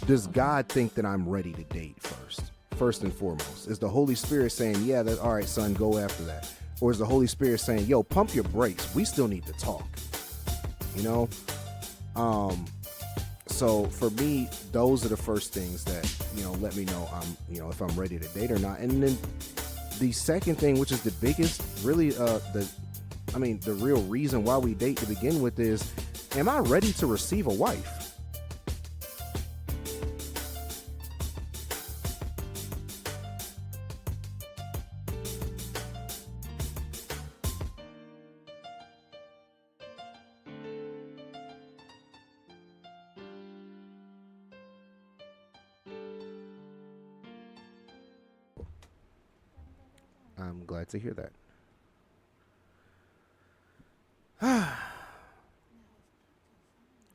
does God think that I'm ready to date first? First and foremost, is the Holy Spirit saying, yeah, that all right, son, go after that? Or is the Holy Spirit saying, yo, pump your brakes, we still need to talk? You know? So for me, those are the first things that, let me know if I'm ready to date or not. And then the second thing, which is the biggest, really, the real reason why we date to begin with is, am I ready to receive a wife? I'm glad to hear that.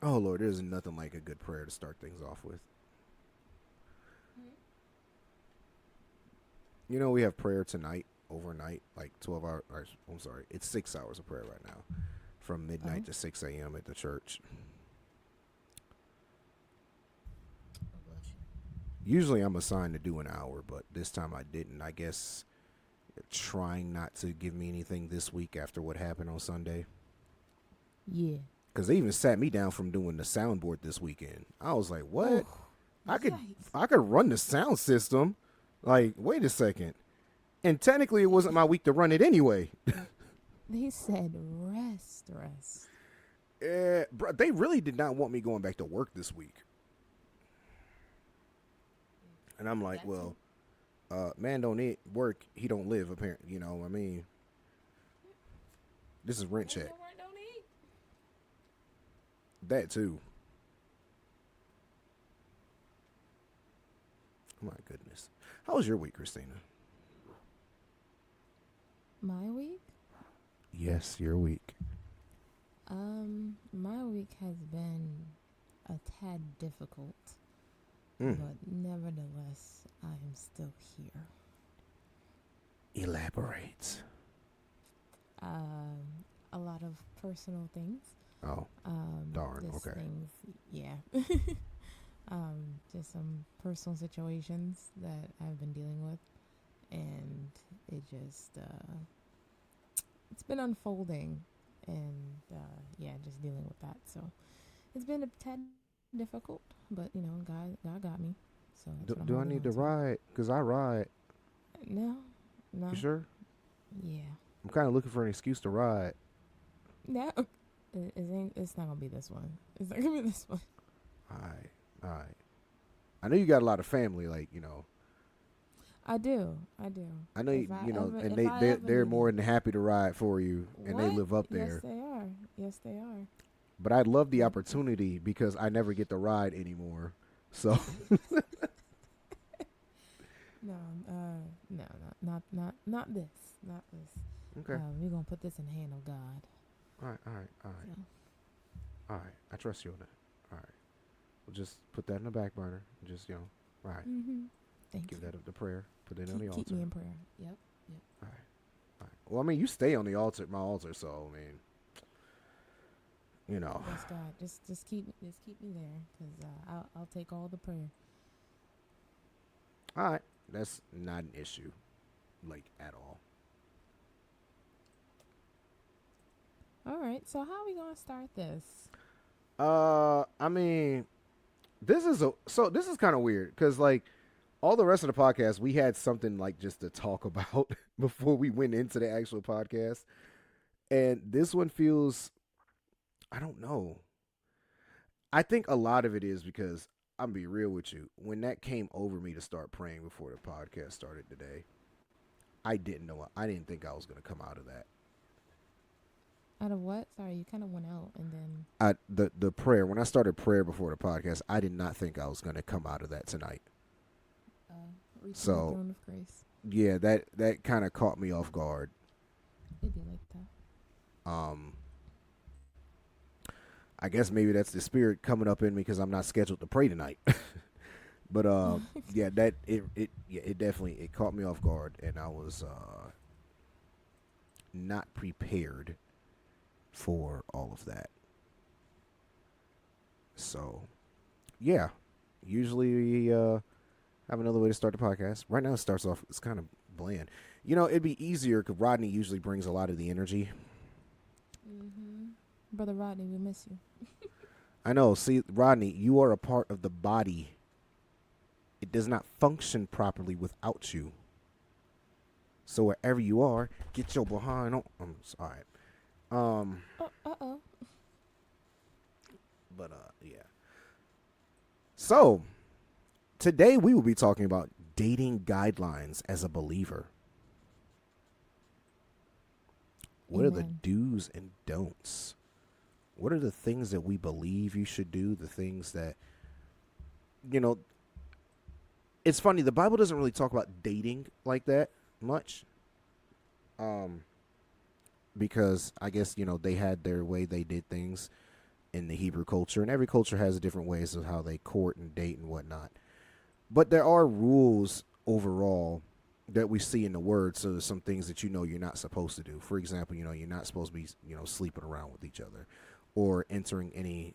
Oh, Lord, there's nothing like a good prayer to start things off with. We have prayer tonight, overnight, like 12 hours. I'm sorry, it's 6 hours of prayer right now, from midnight to 6 a.m. at the church. Usually I'm assigned to do an hour, but this time I didn't. I guess trying not to give me anything this week after what happened on Sunday. Yeah. Because they even sat me down from doing the soundboard this weekend. I was like, what? Oh, I could run the sound system. Like, wait a second. And technically it wasn't my week to run it anyway. They said rest. Bro, they really did not want me going back to work this week. And I'm like, well, man don't need work, he don't live, apparently. You know what I mean? This is rent check. That too. Oh my goodness. How was your week, Christina? My week? Yes, your week. My week has been a tad difficult, but nevertheless, I am still here. Elaborate. A lot of personal things. Oh, darn. Okay. Things, yeah. Just some personal situations that I've been dealing with, and it just it's been unfolding, and just dealing with that. So it's been a tad difficult, but God got me. So that's do I need to ride? Cause I ride. No. You sure? Yeah. I'm kind of looking for an excuse to ride. No. It's not gonna be this one. It's not gonna be this one. All right. I know you got a lot of family, like. I do. I know they're more than happy to ride for you, and they live up there. Yes, they are. But I'd love the opportunity because I never get to ride anymore. So. Not this. Not this. Okay. We're gonna put this in the hand of God. All right. So. All right. I trust you on that. All right. We'll just put that in the back burner. Just, all right. Mm-hmm. Thank you. Give that up to prayer. Put it on the altar. Keep me in prayer. Yep. All right. Well, I mean, you stay on the altar, my altar, so, I mean, Yes, God. Just keep me there, because I'll take all the prayer. All right. That's not an issue, like, at all. All right. So how are we going to start this? I mean, this is kind of weird because, like, all the rest of the podcast, we had something, like, just to talk about before we went into the actual podcast. And this one feels, I don't know. I think a lot of it is because, I'm going to be real with you, when that came over me to start praying before the podcast started today, I didn't think I was going to come out of that. Out of what? Sorry, you kind of went out and then... The prayer. When I started prayer before the podcast, I did not think I was going to come out of that tonight. So, the throne of grace. Yeah, that kind of caught me off guard. It'd be like that. I guess maybe that's the spirit coming up in me because I'm not scheduled to pray tonight. But yeah, it definitely caught me off guard, and I was not prepared for all of that. So, yeah, Usually we have another way to start the podcast. Right now it starts off, it's kind of bland. It'd be easier because Rodney usually brings a lot of the energy. Mm-hmm. Brother Rodney, we miss you. I know. See, Rodney, you are a part of the body. It does not function properly without you. So wherever you are, get your behind on. I'm sorry. Uh-oh. But yeah. So today we will be talking about dating guidelines as a believer. What are the Amen. do's and don'ts? What are the things that we believe you should do? The things that, you know, it's funny. The Bible doesn't really talk about dating like that much. Because I guess, they had their way they did things in the Hebrew culture, and every culture has different ways of how they court and date and whatnot. But there are rules overall that we see in the word. So there's some things that you're not supposed to do. For example, you're not supposed to be sleeping around with each other, or entering any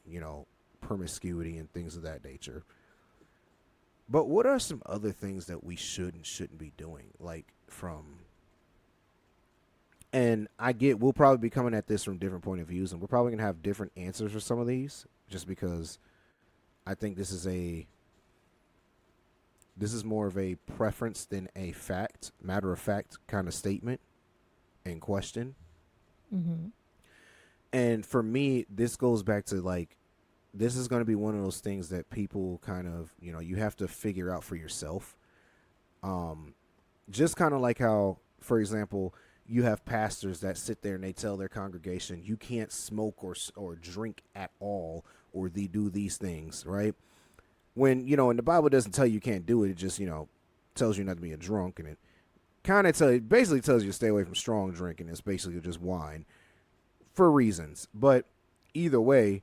promiscuity and things of that nature. But what are some other things that we should and shouldn't be doing? And I get we'll probably be coming at this from different point of views, and we're probably gonna have different answers for some of these, just because I think this is more of a preference than a matter of fact kind of statement and question. Mm-hmm. And for me, this goes back to this is going to be one of those things that people kind of, you have to figure out for yourself. Just kind of like how, for example, you have pastors that sit there and they tell their congregation, you can't smoke or drink at all, or they do these things, right? When, and the Bible doesn't tell you can't do it. It just, tells you not to be a drunk. And it basically tells you to stay away from strong drinking. It's basically just wine for reasons. But either way,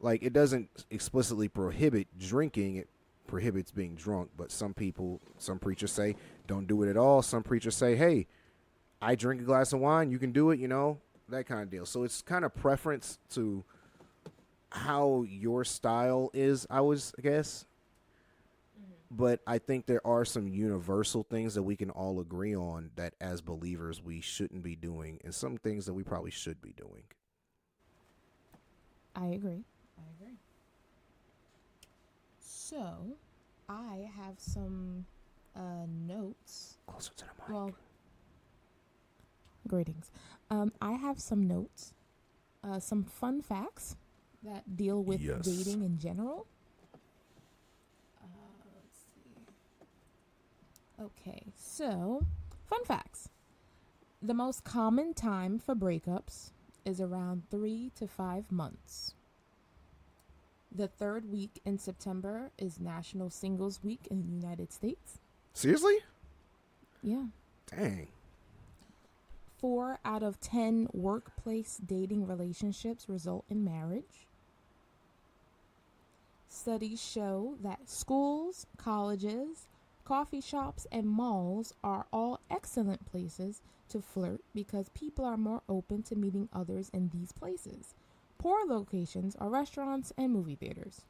it doesn't explicitly prohibit drinking. It prohibits being drunk. But some preachers say, don't do it at all. Some preachers say, hey, I drink a glass of wine. You can do it, that kind of deal. So it's kind of preference to how your style is, I guess. But I think there are some universal things that we can all agree on that as believers we shouldn't be doing, and some things that we probably should be doing. I agree. So, I have some notes. Closer to the mic. Well, greetings. I have some notes, some fun facts that deal with dating in general. Let's see. Okay, so fun facts. The most common time for breakups is around 3 to 5 months. The third week in September is National Singles Week in the United States. Seriously? Yeah. Dang. 4 out of 10 workplace dating relationships result in marriage. Studies show that schools, colleges, coffee shops, and malls are all excellent places to flirt because people are more open to meeting others in these places. Poor locations are restaurants and movie theaters.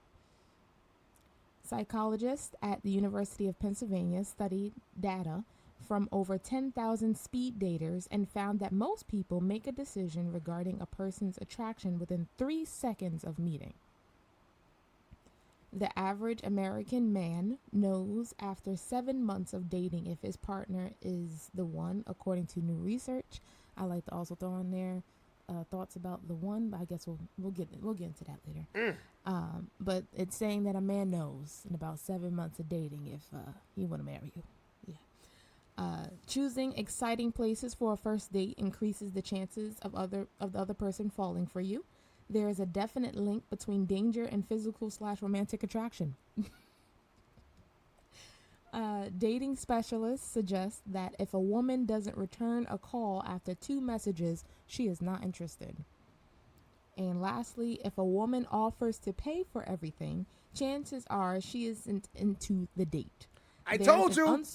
Psychologists at the University of Pennsylvania studied data from over 10,000 speed daters and found that most people make a decision regarding a person's attraction within 3 seconds of meeting. The average American man knows after 7 months of dating if his partner is the one, according to new research. I like to also throw in there thoughts about the one, but I guess we'll get into that later. But it's saying that a man knows in about 7 months of dating if he want to marry you. Yeah. Choosing exciting places for a first date increases the chances of the other person falling for you. There is a definite link between danger and physical/romantic attraction. Dating specialists suggest that if a woman doesn't return a call after 2 messages, she is not interested. And lastly, if a woman offers to pay for everything, chances are she isn't into the date. Told you!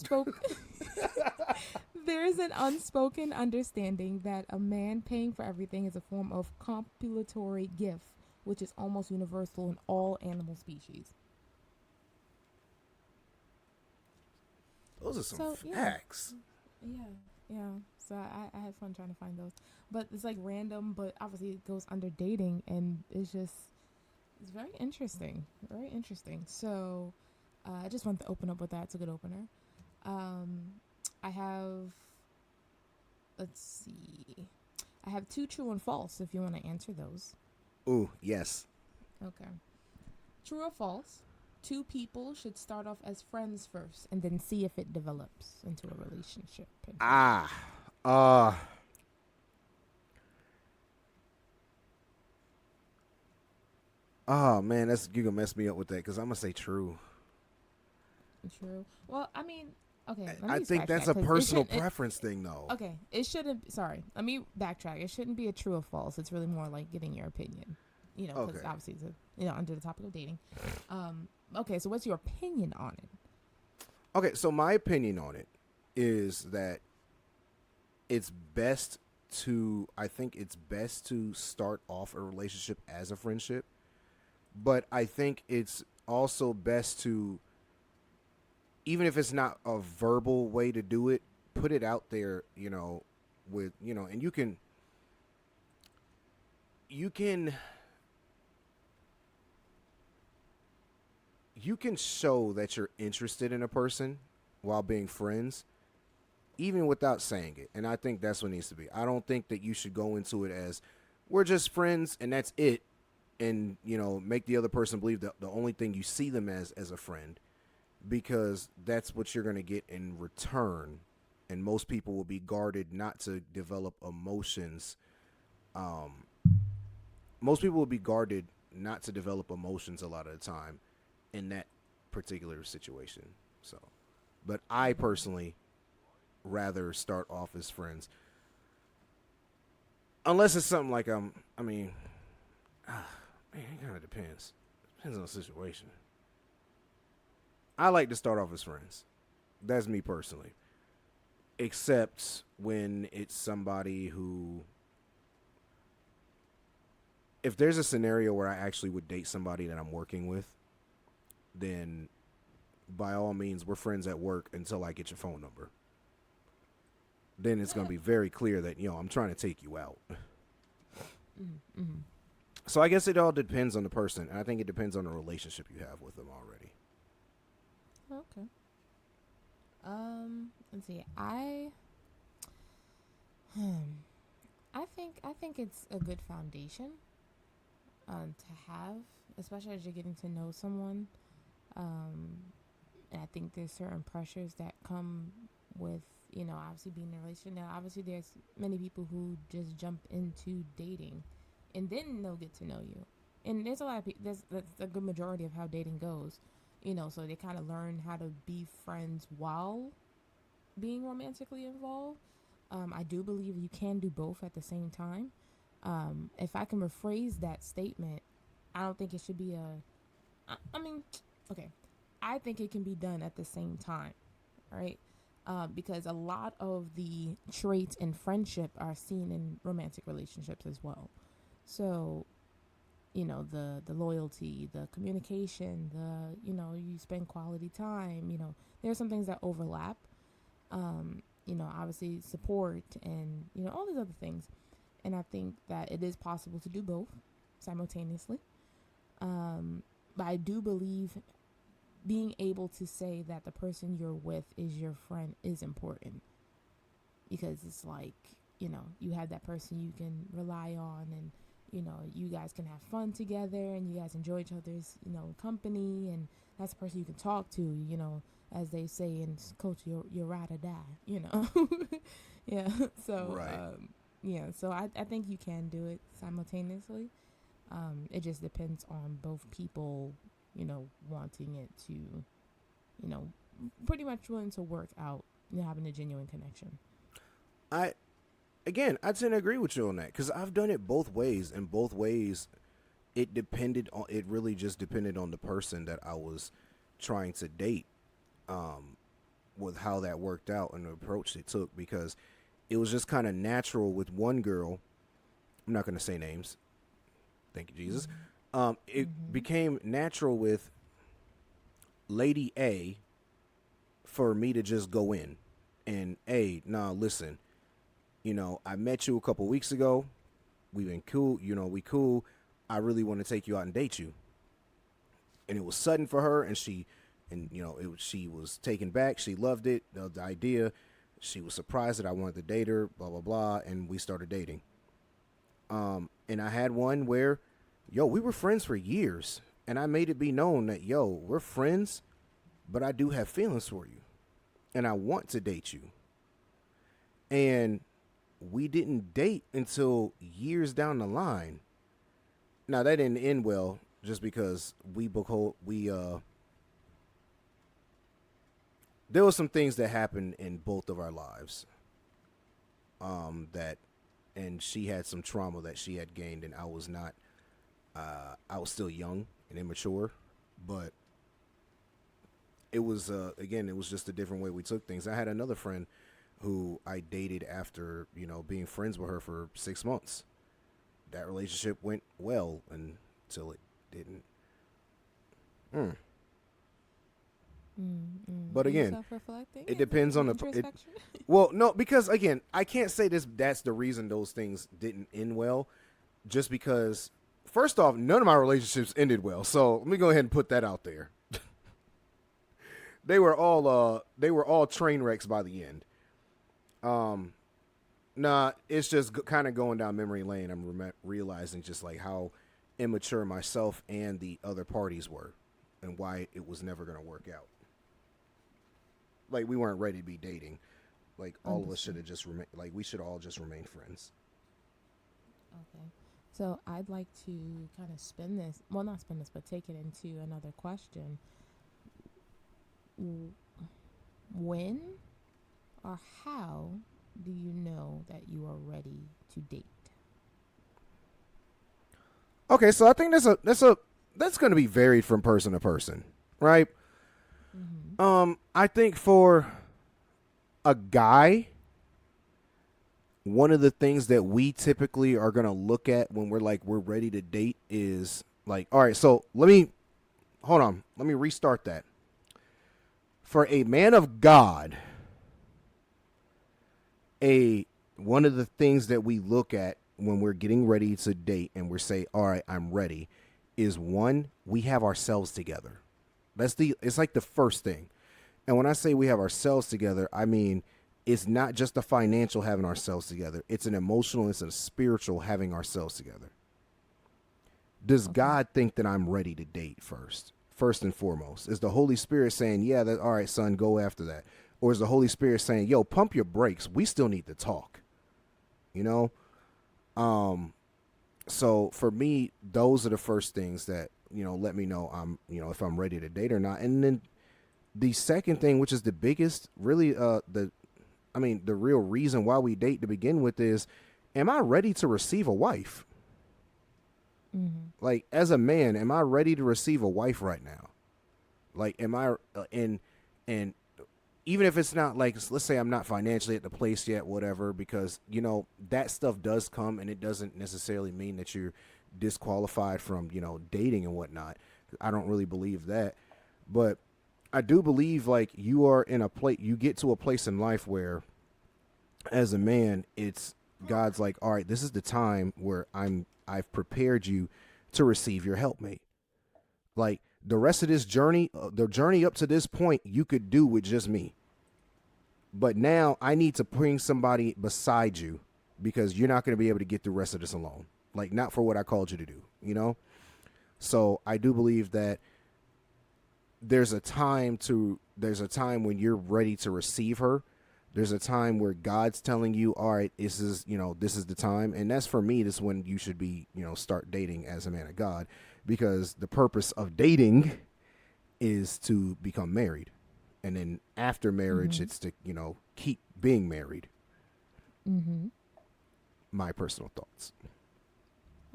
There is an unspoken understanding that a man paying for everything is a form of compulsory gift, which is almost universal in all animal species. Those are some So yeah, facts. yeah, yeah. So I had fun trying to find those, but it's like random, but obviously it goes under dating, and it's very interesting, very interesting. So I just wanted to open up with that. It's a good opener. Um, I have, let's see, I have two true and false. If you want to answer those, Ooh, yes. okay. True or false? Two people should start off as friends first, and then see if it develops into a relationship. Ah, uh, oh man, that's you gonna mess me up with that because I'm gonna say true. True. Well, I mean, okay. Let I me think scratch that's that a because it personal shouldn't. preference thing, though. Okay, it shouldn't. Sorry, let me backtrack. It shouldn't be a true or false. It's really more like getting your opinion. You know, because Okay. obviously it's under the topic of dating. Okay, so what's your opinion on it? Okay, so my opinion on it is that it's best I think it's best to start off a relationship as a friendship, but I think it's also best to, even if it's not a verbal way to do it, put it out there, and you can you can show that you're interested in a person while being friends, even without saying it. And I think that's what needs to be. I don't think that you should go into it as we're just friends and that's it, and make the other person believe that the only thing you see them as a friend, because that's what you're going to get in return. And most people will be guarded not to develop emotions. Um, Most people will be guarded not to develop emotions a lot of the time in that particular situation. So, but I personally rather start off as friends, unless it's something like I mean, man, it kind of depends. Depends on the situation. I like to start off as friends. That's me personally. Except when it's somebody who, if there's a scenario where I actually would date somebody that I'm working with, then by all means, we're friends at work until I get your phone number. Then it's going to be very clear that, I'm trying to take you out. Mm-hmm. So I guess it all depends on the person. And I think it depends on the relationship you have with them already. Okay. Let's see. I think it's a good foundation to have, especially as you're getting to know someone. And I think there's certain pressures that come with, obviously being in a relationship. Now, obviously there's many people who just jump into dating and then they'll get to know you. And there's a lot of people, that's a good majority of how dating goes. So they kind of learn how to be friends while being romantically involved. I do believe you can do both at the same time. If I can rephrase that statement, I don't think it should be I mean, okay. I think it can be done at the same time, right? Because a lot of the traits in friendship are seen in romantic relationships as well. So, the loyalty, the communication, you spend quality time, there's some things that overlap. Obviously support and, all these other things. And I think that it is possible to do both simultaneously. But I do believe being able to say that the person you're with is your friend is important, because it's like, you have that person you can rely on, and, you guys can have fun together and you guys enjoy each other's, company, and that's the person you can talk to, as they say in culture, you're ride or die. Yeah. So, Right. yeah, so I think you can do it simultaneously. It just depends on both people, wanting it to, pretty much willing to work out, having a genuine connection. I I tend to agree with you on that because I've done it both ways, and both ways it really just depended on the person that I was trying to date, with how that worked out and the approach they took, because it was just kind of natural with one girl. I'm not going to say names. Thank you, Jesus. It Mm-hmm. became natural with Lady A for me to just go in and, hey, nah, listen, I met you a couple weeks ago. We've been cool, we cool. I really want to take you out and date you. And it was sudden for her, and she was taken back. She loved it, the idea. She was surprised that I wanted to date her, blah blah blah, and we started dating. And I had one where, we were friends for years, and I made it be known that, we're friends, but I do have feelings for you, and I want to date you. And we didn't date until years down the line. Now that didn't end well, just because there were some things that happened in both of our lives. That and she had some trauma that she had gained, and I was not. I was still young and immature, but it was again, it was just a different way we took things. I had another friend who I dated after being friends with her for 6 months. That relationship went well until it didn't. Mm. But again, it depends on well, no, because again, I can't say that's the reason those things didn't end well. Just because, first off, none of my relationships ended well. So let me go ahead and put that out there. They were all train wrecks by the end. Nah, it's just kind of going down memory lane. I'm realizing just like how immature myself and the other parties were, and why it was never going to work out. Like, we weren't ready to be dating. Like, all of us should have just we should all just remain friends. Okay. So I'd like to kind of spin this, well, not spin this, but take it into another question. When or how do you know that you are ready to date? Okay, so I think that's going to be varied from person to person, right? Mm-hmm. I think for a guy, one of the things that we typically are going to look at when we're ready to date is like, all right, so let me restart that. For a man of God, one of the things that we look at when we're getting ready to date and we're say, all right, I'm ready, is one, we have ourselves together. It's like the first thing. And when I say we have ourselves together, I mean, it's not just a financial having ourselves together. It's an emotional, it's a spiritual having ourselves together. Does God think that I'm ready to date first? First and foremost, is the Holy Spirit saying, yeah, all right, son, go after that? Or is the Holy Spirit saying, yo, pump your brakes. We still need to talk, So for me, those are the first things that, let me know if I'm ready to date or not. And then the second thing, which is the biggest, really, the real reason why we date to begin with is, am I ready to receive a wife? Mm-hmm. Like, as a man, am I ready to receive a wife right now? Like, am I, and even if it's not like, let's say I'm not financially at the place yet, whatever, because, that stuff does come, and it doesn't necessarily mean that you're disqualified from, dating and whatnot. I don't really believe that. But I do believe, like, you are in a place, you get to a place in life where, as a man, it's God's like, all right, this is the time where I've prepared you to receive your helpmate. Like, the rest of this journey, the journey up to this point, you could do with just me. But now I need to bring somebody beside you, because you're not going to be able to get the rest of this alone. Like, not for what I called you to do, So I do believe that there's a time when you're ready to receive her. There's a time where God's telling you, all right, this is the time. And that's, for me, this is when you should be, start dating as a man of God, because the purpose of dating is to become married. And then after marriage, mm-hmm. It's to, keep being married. Mm-hmm. My personal thoughts.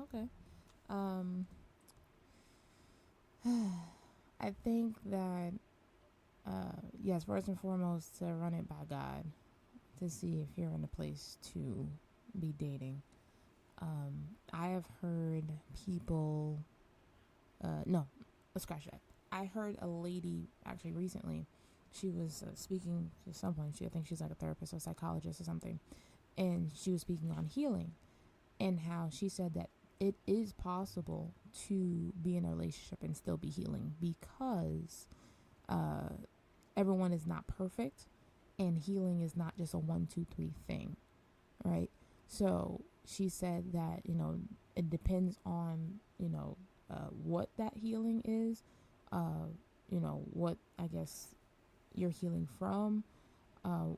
Okay. I think that, yes, first and foremost, to run it by God, to see if you're in a place to be dating. I have heard people, no, let's scratch that. I heard a lady actually recently she was speaking to someone. I think she's like a therapist or psychologist or something, and she was speaking on healing and how she said that it is possible to be in a relationship and still be healing because uh, everyone is not perfect, and healing is not just a 1, 2, 3 thing, right? So she said that it depends on what that healing is, what I guess you're healing from,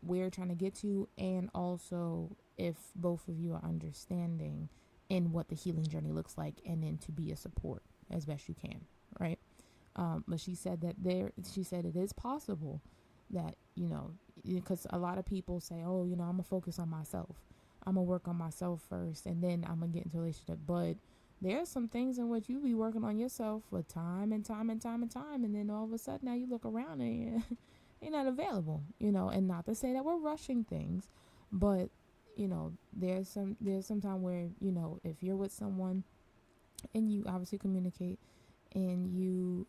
where you're trying to get to, and also if both of you are understanding in what the healing journey looks like, and then to be a support as best you can, right? But she said that she said it is possible that, because a lot of people say, oh, I'm going to focus on myself. I'm going to work on myself first, and then I'm going to get into a relationship. But there are some things in which you be working on yourself for time and time and time and time. And then all of a sudden now you look around and you're not available, and not to say that we're rushing things, but, there's some time where, if you're with someone and you obviously communicate and you,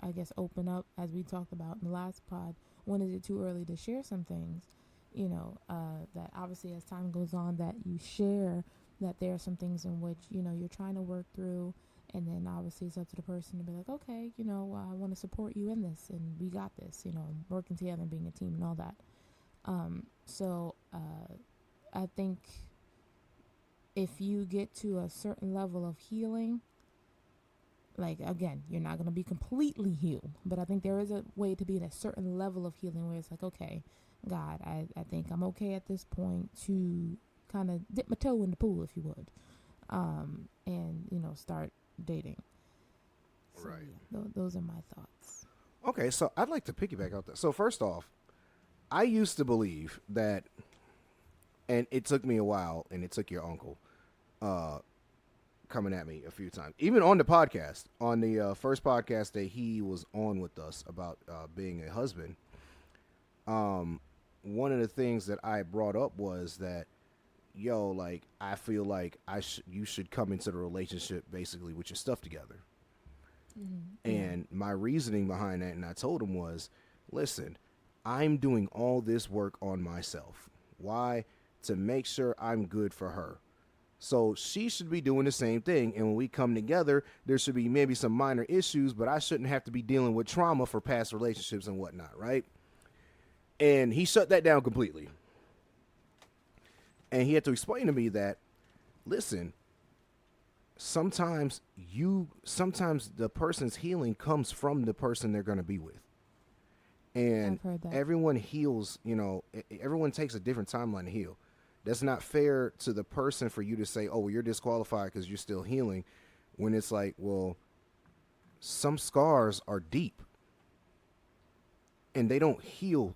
I guess, open up, as we talked about in the last pod, when is it too early to share some things? That obviously as time goes on, that you share that there are some things in which, you're trying to work through. And then obviously it's up to the person to be like, okay, I want to support you in this, and we got this, working together and being a team and all that. So I think if you get to a certain level of healing, like, again, you're not going to be completely healed, but I think there is a way to be at a certain level of healing where it's like, okay, God, I think I'm okay at this point to kind of dip my toe in the pool, if you would, and, start dating. So, Right. yeah, those are my thoughts. Okay, so I'd like to piggyback out that. So first off, I used to believe that, and it took me a while, and it took your uncle coming at me a few times, even on the podcast, on the first podcast that he was on with us about being a husband. One of the things that I brought up was that, yo, like, I feel like you should come into the relationship basically with your stuff together. Mm-hmm. Yeah. And my reasoning behind that, and I told him, was, listen, I'm doing all this work on myself. Why? To make sure I'm good for her. So she should be doing the same thing. And when we come together, there should be maybe some minor issues, but I shouldn't have to be dealing with trauma for past relationships and whatnot, right? And he shut that down completely. And he had to explain to me that, listen, sometimes the person's healing comes from the person they're going to be with. And I've heard that. everyone heals, everyone takes a different timeline to heal. That's not fair to the person for you to say, oh, well, you're disqualified because you're still healing, when it's like, well, some scars are deep and they don't heal,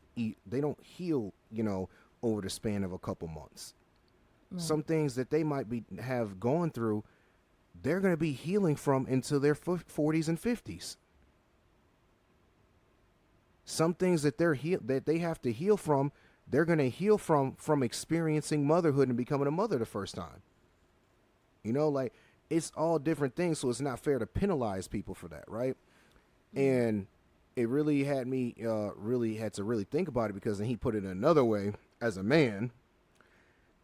over the span of a couple months. Right. Some things that they might have gone through, they're going to be healing from into their 40s and 50s. Some things that they have to heal from, they're going to heal from experiencing motherhood and becoming a mother the first time. Like, it's all different things, so it's not fair to penalize people for that, right? Mm-hmm. And it really had me had to really think about it, because then he put it another way as a man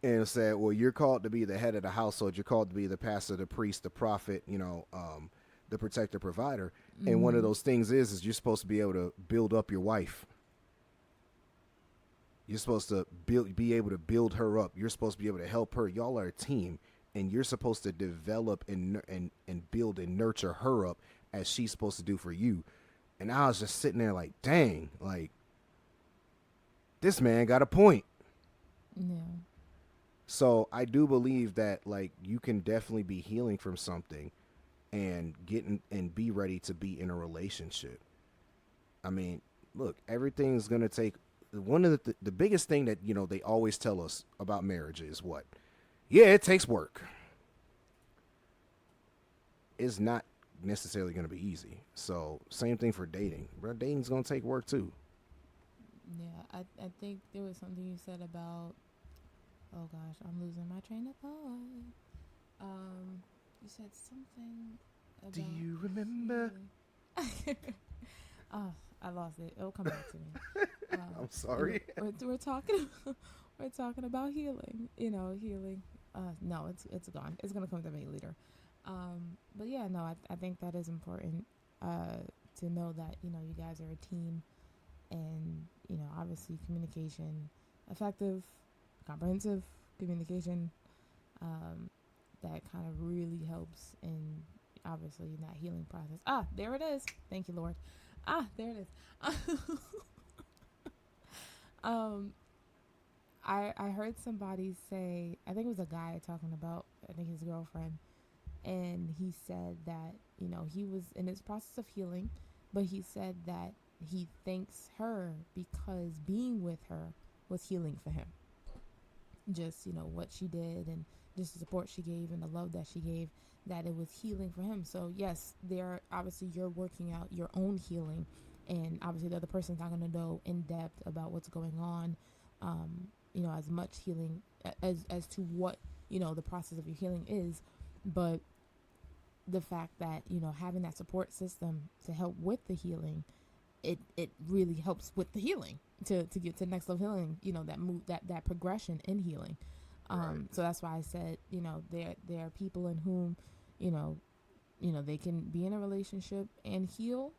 and said, well, you're called to be the head of the household. You're called to be the pastor, the priest, the prophet, the protector, provider. Mm-hmm. And one of those things is you're supposed to be able to build up your wife. You're supposed to be able to build her up. You're supposed to be able to help her. Y'all are a team, and you're supposed to develop and build and nurture her up as she's supposed to do for you. And I was just sitting there like, dang, like, this man got a point. Yeah. So I do believe that, like, you can definitely be healing from something and and be ready to be in a relationship. I mean, look, everything's going to take, one of the biggest thing that, they always tell us about marriage is what? Yeah, it takes work. It's not necessarily going to be easy. So same thing for dating. Bro, dating's going to take work too. Yeah, I think there was something you said about, oh gosh, I'm losing my train of thought. You said something about, do you remember? Oh, I lost it. It'll come back to me. I'm sorry. We're talking. We're talking about healing. Healing. No, it's gone. It's gonna come to me later. But yeah, no, I think that is important. To know that you guys are a team, and obviously communication, effective, comprehensive communication. That kind of really helps in obviously in that healing process. There it is. Thank you, Lord. There it is. I heard somebody say, I think it was a guy talking about, I think his girlfriend, and he said that he was in his process of healing, but he said that he thanks her because being with her was healing for him. Just what she did, and just the support she gave and the love that she gave, that it was healing for him. So yes, there obviously you're working out your own healing, and obviously the other person's not going to know in depth about what's going on, as much healing as to what the process of your healing is. But the fact that having that support system to help with the healing, it really helps with the healing to get to the next level healing, that move, that progression in healing. Right. So that's why I said, there are people in whom, they can be in a relationship and heal,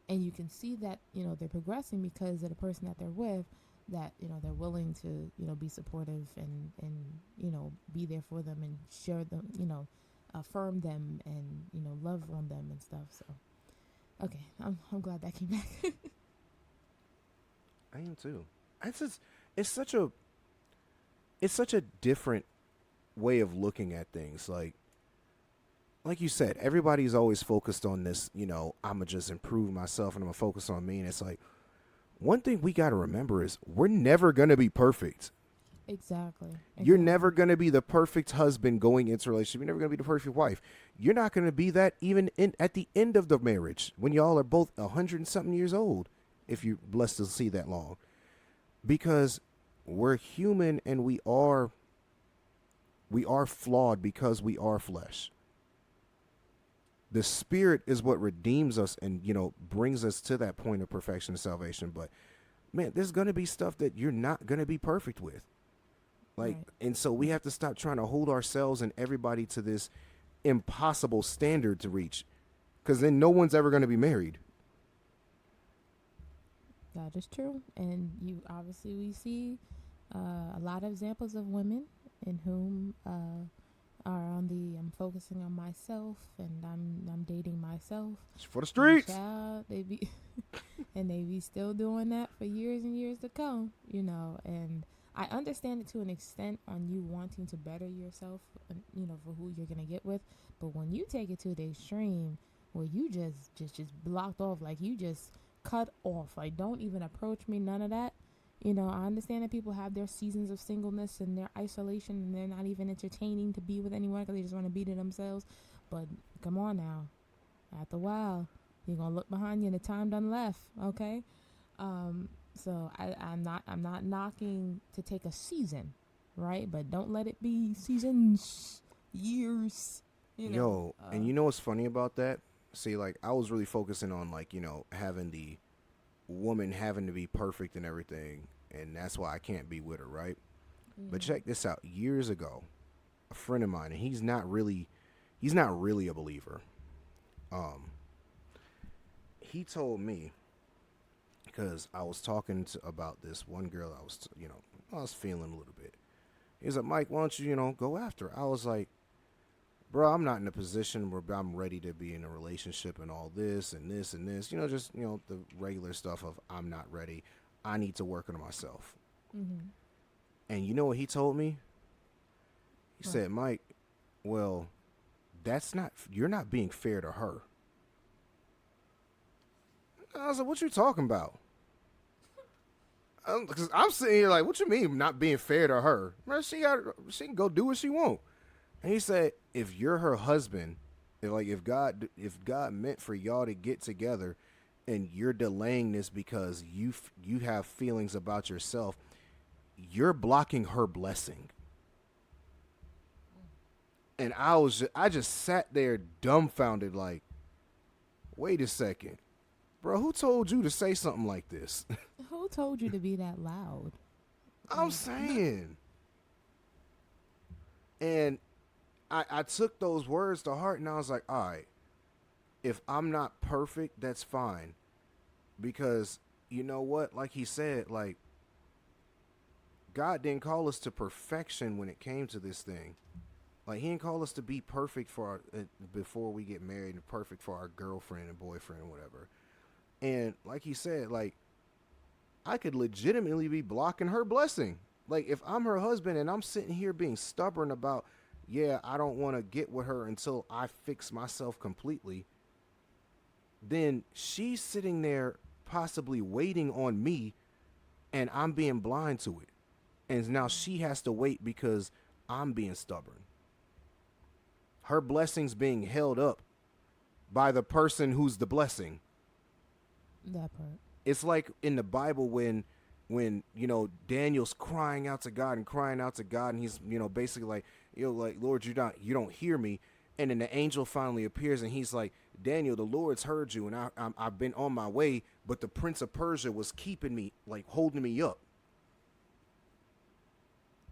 and you can see that, they're progressing because of the person that they're with, that, they're willing to, be supportive and, be there for them and share them, affirm them and, love on them and stuff. So, okay, I'm glad that came back. I am too. It's such a different way of looking at things. Like you said, everybody's always focused on this, I'ma just improve myself and I'm gonna focus on me. And it's like, one thing we gotta remember is we're never gonna be perfect. Exactly. You're never gonna be the perfect husband going into a relationship. You're never gonna be the perfect wife. You're not gonna be that even at the end of the marriage when y'all are both 100 and something years old, if you're blessed to see that long. Because we're human and we are flawed because we are flesh. The spirit is what redeems us and, brings us to that point of perfection and salvation. But man, there's going to be stuff that you're not going to be perfect with. Right. And so we have to stop trying to hold ourselves and everybody to this impossible standard to reach, because then no one's ever going to be married. That is true. And we see a lot of examples of women in whom are on I'm focusing on myself and I'm dating myself. It's for the streets. Child, they be and they be still doing that for years and years to come, and I understand it to an extent on you wanting to better yourself, for who you're going to get with. But when you take it to the extreme where you just blocked off, like you just cut off, like don't even approach me, none of that. I understand that people have their seasons of singleness and their isolation, and they're not even entertaining to be with anyone because they just want to be to themselves. But come on now, after a while, you're gonna look behind you and the time done left. Okay, so I'm not knocking to take a season, right? But don't let it be seasons, years. Yo, and you know what's funny about that? See, I was really focusing on having the woman having to be perfect and everything, and that's why I can't be with her, right? But check this out. Years ago, a friend of mine, and he's not really a believer. He told me, because I was talking about this one girl I was feeling a little bit. He's like, Mike, why don't you go after her? I was like, bro, I'm not in a position where I'm ready to be in a relationship and all this and this and this. Just the regular stuff of I'm not ready. I need to work on myself. Mm-hmm. And you know what he told me? He said, Mike, well, you're not being fair to her. I was like, what you talking about? Because I'm sitting here like, what you mean not being fair to her? Man, she can go do what she want. And he said, if you're her husband, if God meant for y'all to get together and you're delaying this because you have feelings about yourself, you're blocking her blessing. And I just sat there dumbfounded, like, wait a second. Bro, who told you to say something like this? Who told you to be that loud? I'm Like, saying. And I took those words to heart and I was like, all right, if I'm not perfect, that's fine. Because you know what? Like he said, like, God didn't call us to perfection when it came to this thing. Like, he didn't call us to be perfect for before we get married and perfect for our girlfriend and boyfriend or whatever. And like he said, like, I could legitimately be blocking her blessing. Like, if I'm her husband and I'm sitting here being stubborn about, yeah, I don't want to get with her until I fix myself completely, then she's sitting there possibly waiting on me and I'm being blind to it. And now she has to wait because I'm being stubborn. Her blessings being held up by the person who's the blessing. that part. It's like in the Bible when Daniel's crying out to God and crying out to God and he's basically like like Lord, you don't hear me. And then the angel finally appears and he's like, Daniel, the Lord's heard you and I've been on my way, but the Prince of Persia was keeping me, like holding me up.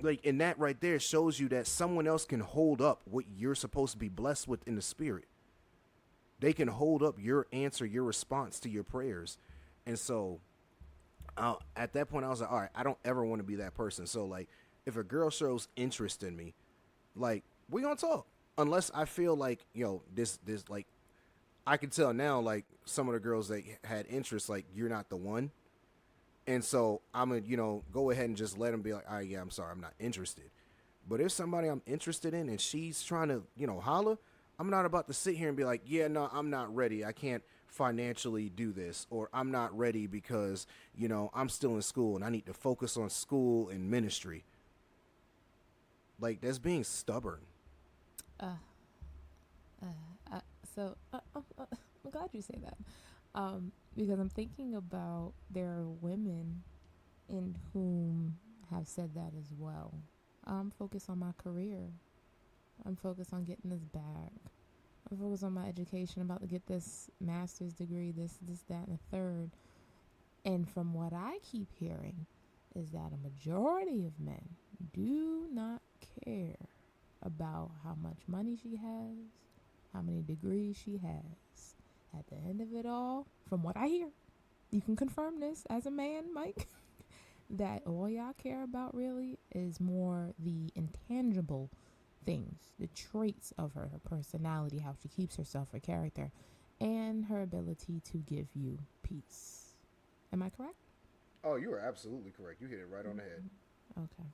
Like, and that right there shows you that someone else can hold up what you're supposed to be blessed with in the spirit. They can hold up your answer, your response to your prayers. And so at that point I was like, all right, I don't ever want to be that person. So like, if a girl shows interest in me, like, we gonna talk. Unless I feel like, this like, I can tell now, like, some of the girls that had interest, like, you're not the one. And so I'm going to, go ahead and just let them be like, all right, yeah, I'm sorry, I'm not interested. But if somebody I'm interested in and she's trying to, holler, I'm not about to sit here and be like, yeah, no, I'm not ready. I can't financially do this. Or I'm not ready because, I'm still in school and I need to focus on school and ministry. Like, that's being stubborn. Uh, uh, so I'm glad you say that, because I'm thinking about there are women in whom have said that as well. I'm focused on my career. I'm focused on getting this bag. I'm focused on my education. I'm about to get this master's degree, this, that, and the third. And from what I keep hearing, is that a majority of men do not care about how much money she has, how many degrees she has. At the end of it all, from what I hear, you can confirm this as a man, Mike, that all y'all care about really is more the intangible things, the traits of her personality, how she keeps herself, her character, and her ability to give you peace. Am I correct? Oh, you are absolutely correct. You hit it right on the head. Okay.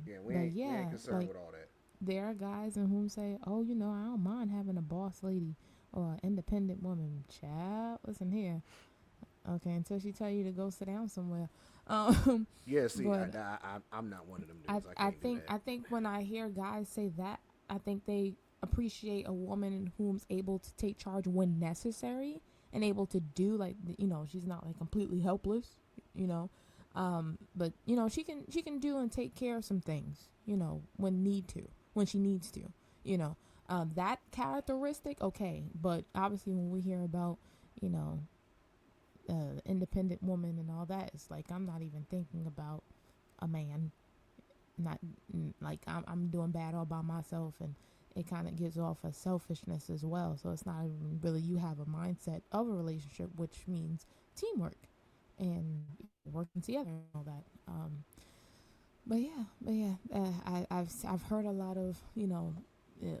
Yeah, But we ain't yeah, concerned like, with all that. there are guys in whom say, "Oh, I don't mind having a boss lady or an independent woman." Child, listen here. Okay, until she tell you to go sit down somewhere. Yeah, see, But I'm not one of them I dudes. I I can't do think that. I think when I hear guys say that, I think they appreciate a woman whom's able to take charge when necessary and able to do, like, she's not like completely helpless, you know. But she can do and take care of some things, when she needs to, you know. That characteristic, okay, but obviously when we hear about, you know, independent woman and all that, it's like I'm not even thinking about a man. Not like I'm doing bad all by myself, and it kind of gives off a selfishness as well. So it's not even really, you have a mindset of a relationship, which means teamwork and working together and all that. I've heard a lot of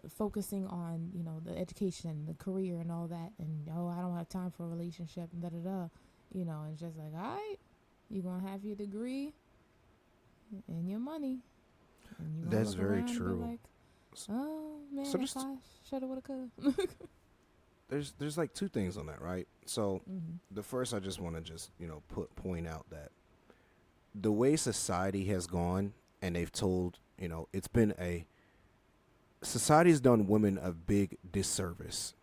focusing on the education, the career, and all that, and I don't have time for a relationship and da da da. It's just like, all right, you're gonna have your degree and your money, and you're gonna That's look very around and be true. like, oh So man, if there's I shoulda, woulda, coulda. there's like two things on that, right? So Mm-hmm. the first, I just want to just point out that the way society has gone, and they've told it's been a society's done women a big disservice,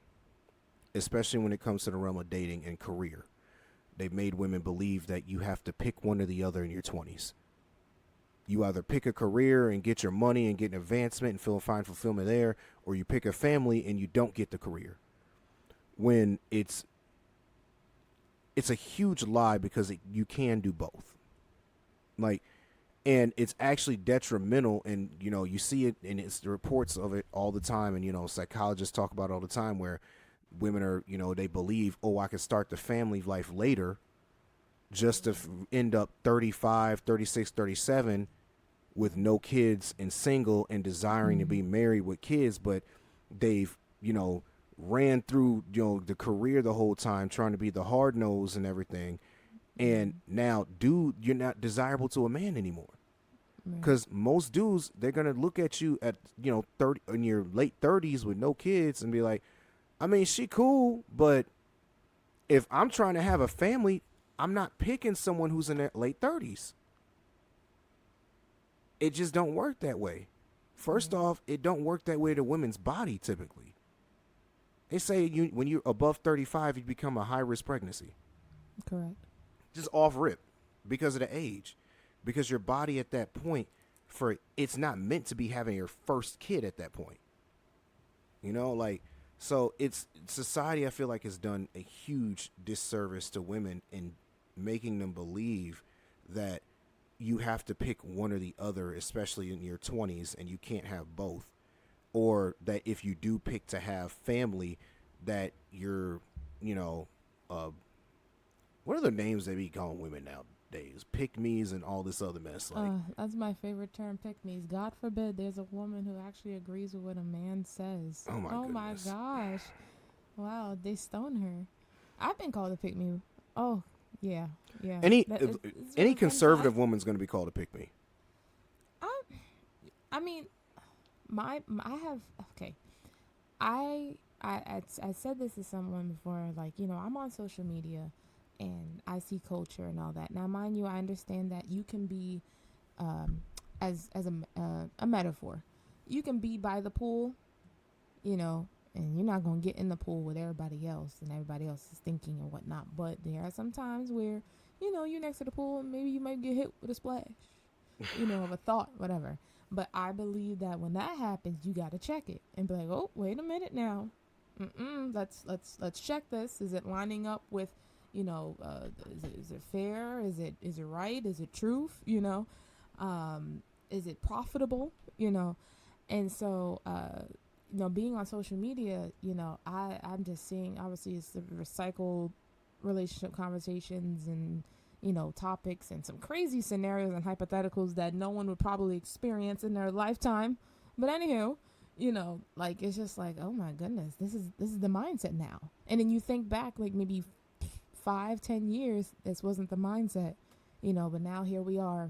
especially when it comes to the realm of dating and career. They've made women believe that you have to pick one or the other in your 20s. You either pick a career and get your money and get an advancement and find fulfillment there, or you pick a family and you don't get the career. When it's it's a huge lie because you can do both. Like, and it's actually detrimental, and you see it, and it's the reports of it all the time, and psychologists talk about it all the time, where women are, they believe, oh, I can start the family life later just to end up 35, 36, 37 with no kids and single and desiring to be married with kids, but they've, ran through, the career the whole time trying to be the hard nose and everything. And now, dude, you're not desirable to a man anymore. Because most dudes, they're going to look at you at, 30 in your late 30s with no kids and be like, I mean, she cool, but if I'm trying to have a family, I'm not picking someone who's in their late 30s. It just don't work that way. First off, it don't work that way to women's body typically. They say when you're above 35, you become a high-risk pregnancy. Correct. Just off rip because of the age. Because your body at that point, it's not meant to be having your first kid at that point. So it's society, I feel like, has done a huge disservice to women in making them believe that you have to pick one or the other, especially in your 20s, and you can't have both. Or that if you do pick to have family, that you're, what are the names they be calling women nowadays? Pick-me's and all this other mess. That's my favorite term, pick-me's. God forbid there's a woman who actually agrees with what a man says. Oh my gosh. Wow, they stone her. I've been called a pick-me. Oh, yeah. Any conservative woman's going to be called a pick-me. I mean, I have, okay. I said this to someone before, like, I'm on social media and I see culture and all that. Now, mind you, I understand that you can be, as a metaphor, you can be by the pool, and you're not going to get in the pool with everybody else and everybody else is thinking and whatnot. But there are some times where, you're next to the pool and maybe you might get hit with a splash, of a thought, whatever. But I believe that when that happens, you got to check it and be like, oh, wait a minute now. Let's check this. Is it lining up with, is it fair? Is it right? Is it truth? Is it profitable? And so, being on social media, I'm just seeing, obviously it's the recycled relationship conversations and, topics and some crazy scenarios and hypotheticals that no one would probably experience in their lifetime. But anywho, it's just like, oh my goodness, this is the mindset now. And then you think back, like maybe 5-10 years, this wasn't the mindset, but now here we are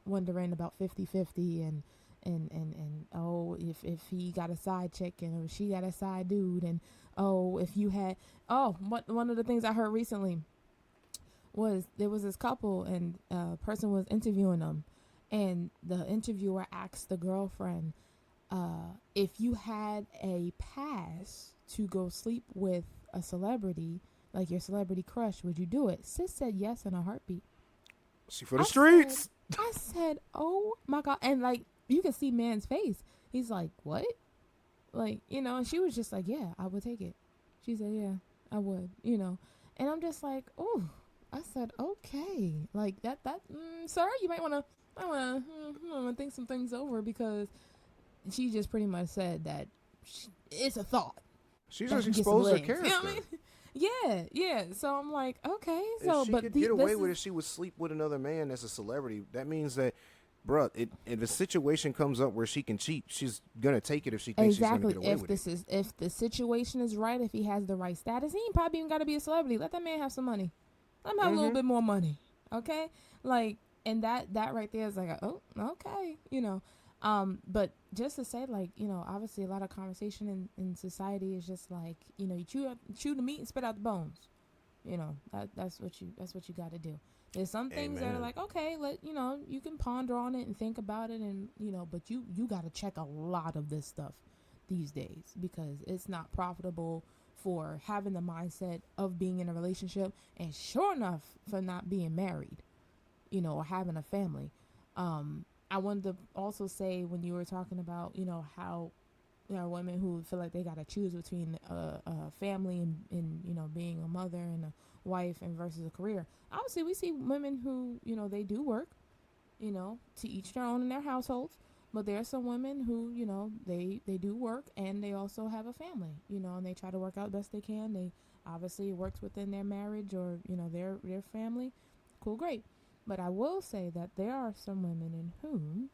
wondering about 50-50 and oh, if he got a side chick and she got a side dude, and if you had, one of the things I heard recently was there was this couple and a person was interviewing them, and the interviewer asked the girlfriend, if you had a pass to go sleep with a celebrity, like your celebrity crush, would you do it? Sis said yes in a heartbeat. She for the streets. I said, oh my God. And like, you can see man's face. He's like, what? Like, and she was just like, yeah, I would take it. She said, yeah, I would, and I'm just like, oh, I said, okay, like that, sir, you might want to think some things over, because she just pretty much said that it's a thought. She just exposed her character. You know what I mean? Yeah. So I'm like, okay. So, if she could get away with it, she would sleep with another man that's a celebrity. That means that, bruh, if a situation comes up where she can cheat, she's gonna take it if she thinks she's gonna get away with it. If the situation is right, if he has the right status, he ain't probably even got to be a celebrity. Let that man have some money. Let him have a little bit more money, okay? Like, and that right there is like, oh, okay, But just to say, like, obviously a lot of conversation in society is just like, you chew the meat and spit out the bones. That's what you got to do. There's some things that are like, okay, you can ponder on it and think about it, and but you got to check a lot of this stuff these days, because it's not profitable for having the mindset of being in a relationship, and sure enough for not being married, or having a family. I wanted to also say, when you were talking about, how There are women who feel like they got to choose between a family and being a mother and a wife and versus a career. Obviously, we see women who they do work, to each their own in their households. But there are some women who they do work and they also have a family, and they try to work out best they can. They obviously it works within their marriage or their family. Cool, great. But I will say that there are some women in whom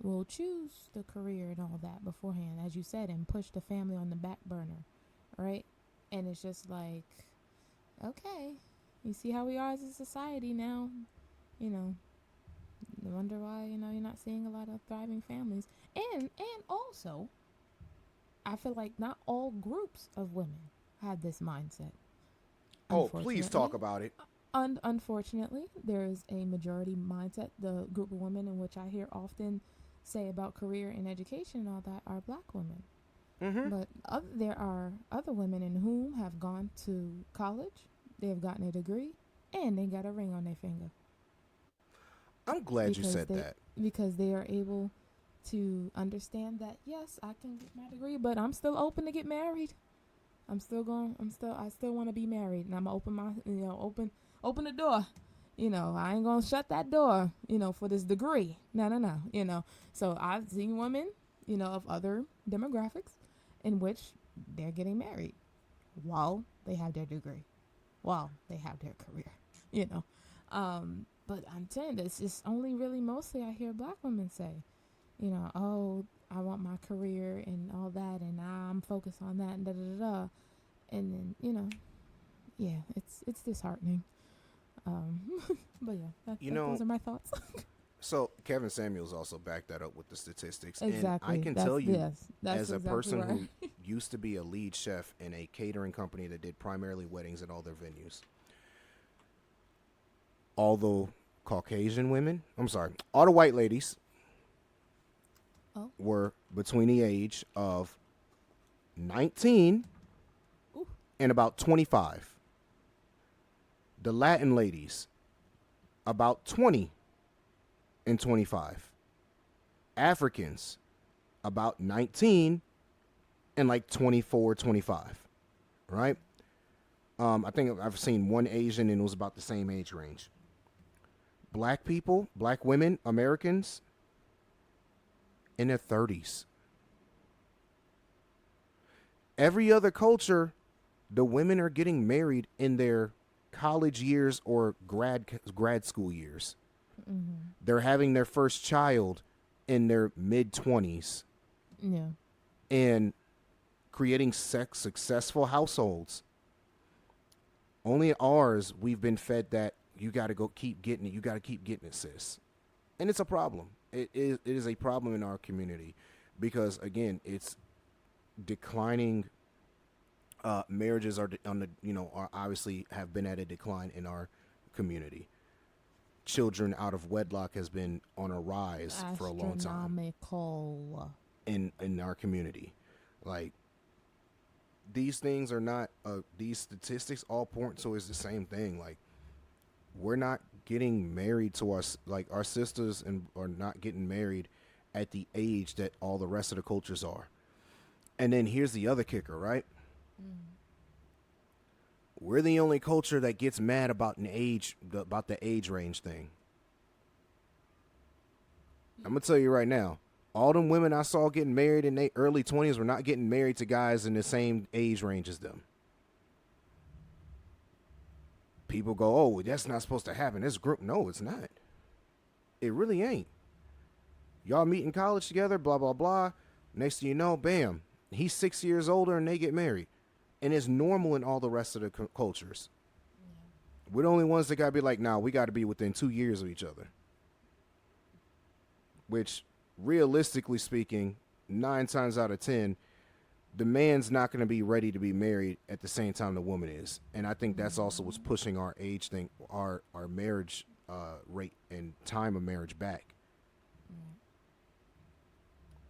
will choose the career and all that beforehand, as you said, and push the family on the back burner, right? And it's just like, okay, you see how we are as a society now, you know. I wonder why you're not seeing a lot of thriving families, and also, I feel like not all groups of women have this mindset. Oh, please talk Unfortunately, about it. unfortunately, there is a majority mindset. The group of women in which I hear often say about career and education and all that are black women. Mm-hmm. But there are other women in whom have gone to college, they have gotten a degree, and they got a ring on their finger I'm glad you because said they that. because they are able to understand that yes, I can get my degree, but I'm still open to get married. I still want to be married, and I'm gonna open my, open the door. I ain't gonna shut that door, for this degree. No, no, no, So I've seen women, of other demographics in which they're getting married while they have their degree, while they have their career, you know. But I'm saying this is only really mostly I hear black women say, oh, I want my career and all that, and I'm focused on that, and da da da da. And then, yeah, it's disheartening. Um, but yeah, You know, those are my thoughts. so Kevin Samuels also backed that up with the statistics, and I Exactly. can That's tell you, yes. That's as a exactly person right. who used to be a lead chef in a catering company that did primarily weddings at all their venues, all the Caucasian women, I'm sorry, all the white ladies Oh, were between the age of 19 ooh, and about 25. The Latin ladies, about 20 and 25. Africans, about 19 and like 24, 25. Right? I think I've seen one Asian and it was about the same age range. Black people, black women, Americans, in their 30s. Every other culture, the women are getting married in their college years or grad school years. mm-hmm. They're having their first child in their mid 20s Yeah, and creating successful households. Only ours, we've been fed that you got to go keep getting it. You got to keep getting it, sis. And it's a problem. It is a problem in our community because, again, it's declining. Marriages are on the are obviously have been at a decline in our community. Children out of wedlock has been on a rise for a long time astronomical. in our community. Like these things are not these statistics all point to is the same thing. Like we're not getting married to us like our sisters and are not getting married at the age that all the rest of the cultures are. And then here's the other kicker, right? Mm. We're the only culture that gets mad about about the age range thing. I'm gonna tell you right now, all them women I saw getting married in their early 20s were not getting married to guys in the same age range as them. People go, oh, that's not supposed to happen. This group, no, it's not. It really ain't. Y'all meet in college together, blah blah blah. Next thing you know, bam, he's 6 years older and they get married, and it's normal in all the rest of the cultures. We're the only ones that gotta be like, nah, we gotta be within 2 years of each other. Which, realistically speaking, 9 times out of 10, the man's not going to be ready to be married at the same time the woman is, and I think that's also what's pushing our age thing, our marriage rate and time of marriage back.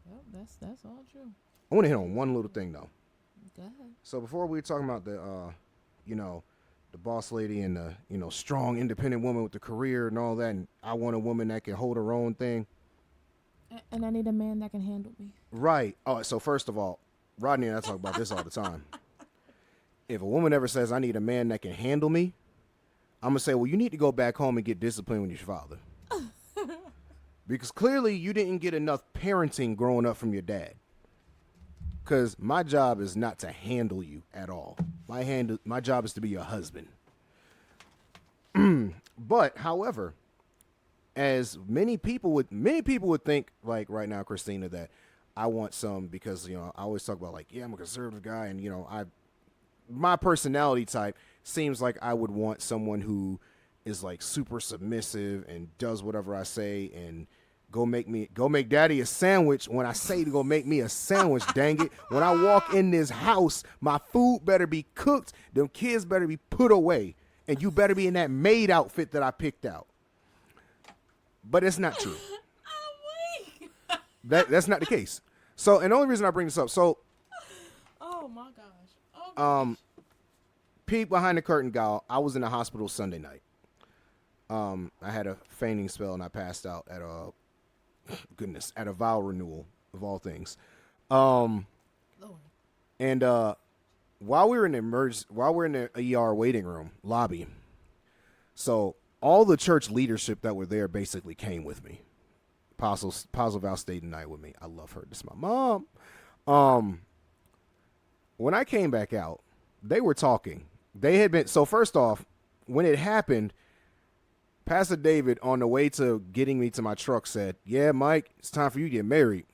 Right. Yep, that's all true. I want to hit on one little thing though. Go ahead. So before we were talking about the, you know, the boss lady and the strong independent woman with the career and all that, and I want a woman that can hold her own thing. And I need a man that can handle me. Right. Oh, so first of all, Rodney and I talk about this all the time. If a woman ever says, I need a man that can handle me, I'm going to say, well, you need to go back home and get disciplined with your father. Because clearly you didn't get enough parenting growing up from your dad. Because my job is not to handle you at all. My job is to be your husband. But, however, as many people would think, like right now, Christina, that I want some, because I always talk about, like, yeah, I'm a conservative guy, and my personality type seems like I would want someone who is like super submissive and does whatever I say, and go make daddy a sandwich when I say to go make me a sandwich. Dang it, when I walk in this house, my food better be cooked, them kids better be put away, and you better be in that maid outfit that I picked out. But it's not true. That's not the case. So, and the only reason I bring this up, so Oh my gosh. Oh peek behind the curtain, gal. I was in the hospital Sunday night. I had a fainting spell and I passed out at a vow renewal of all things. Lord. And while we were in the ER waiting room lobby, so all the church leadership that were there basically came with me. Apostle Val stayed the night with me. I love her. This is my mom. When I came back out, they were talking. They had been, so first off, when it happened, Pastor David, on the way to getting me to my truck, said, yeah, Mike, it's time for you to get married.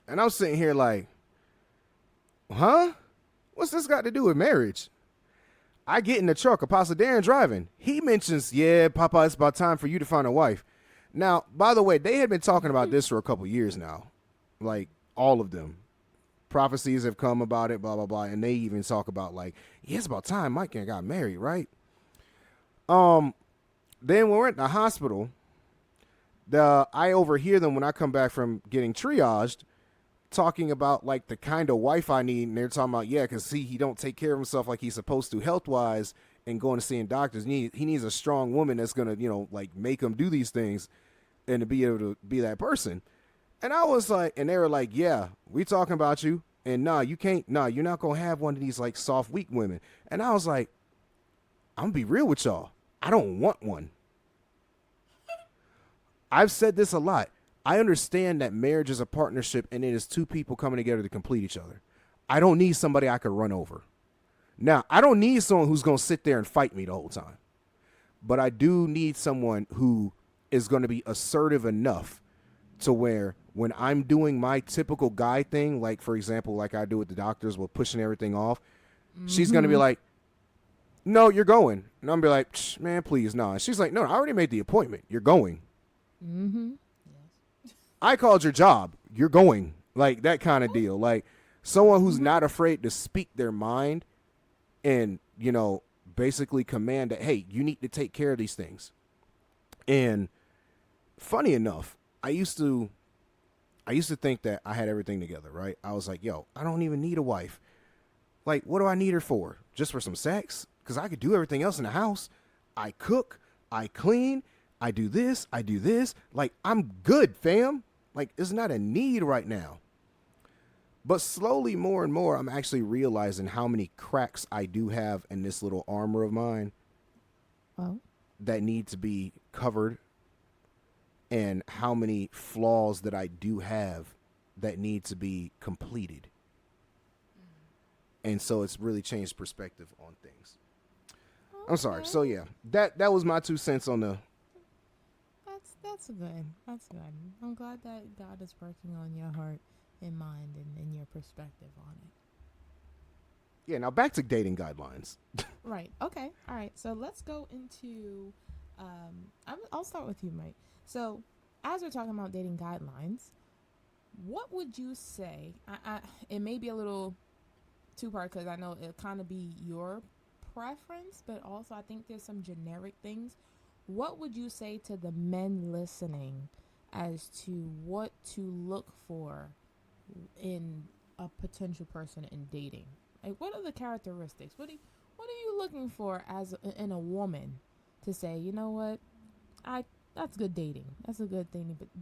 And I'm sitting here like, huh? What's this got to do with marriage? I get in the truck, Apostle Darren driving. He mentions, yeah, Papa, it's about time for you to find a wife. Now, by the way, they had been talking about this for a couple years now. Like, all of them. Prophecies have come about it, blah, blah, blah. And they even talk about, like, yeah, it's about time Mike got married, right? Then when we're at the hospital, I overhear them when I come back from getting triaged, talking about, like, the kind of wife I need. And they're talking about, yeah, because he don't take care of himself like he's supposed to health-wise and going to seeing doctors. He needs a strong woman that's going to, like, make him do these things and to be able to be that person. And I was like, and they were like, yeah, we talking about you. And you can't, you're not going to have one of these, like, soft, weak women. And I was like, I'm going to be real with y'all. I don't want one. I've said this a lot. I understand that marriage is a partnership and it is two people coming together to complete each other. I don't need somebody I could run over. Now, I don't need someone who's going to sit there and fight me the whole time. But I do need someone who is going to be assertive enough to where when I'm doing my typical guy thing, like, for example, like I do with the doctors with pushing everything off, she's going to be like, no, you're going. And I'm going to be like, man, please, no. And she's like, no, I already made the appointment. You're going. Mm-hmm. Yes. I called your job. You're going. Like, that kind of deal. Like, someone who's not afraid to speak their mind and, basically command that, hey, you need to take care of these things. And funny enough, I used to think that I had everything together, right? I was like, yo, I don't even need a wife. Like, what do I need her for? Just for some sex? Because I could do everything else in the house. I cook, I clean, I do this. Like, I'm good, fam. Like, it's not a need right now. But slowly, more and more, I'm actually realizing how many cracks I do have in this little armor of mine that need to be covered, and how many flaws that I do have that need to be completed. And so it's really changed perspective on things. Okay. I'm sorry. So yeah, that was my 2 cents on the. That's good. That's good. I'm glad that God is working on your heart and mind and your perspective on it. Yeah. Now back to dating guidelines. Right. Okay. All right. So let's go into. I'll start with you, Mike. So, as we're talking about dating guidelines, what would you say? It may be a little two-part because I know it'll kind of be your preference, but also I think there's some generic things. What would you say to the men listening as to what to look for in a potential person in dating? Like, what are the characteristics? What are you looking for in a woman to say, you know what, That's good dating. That's a good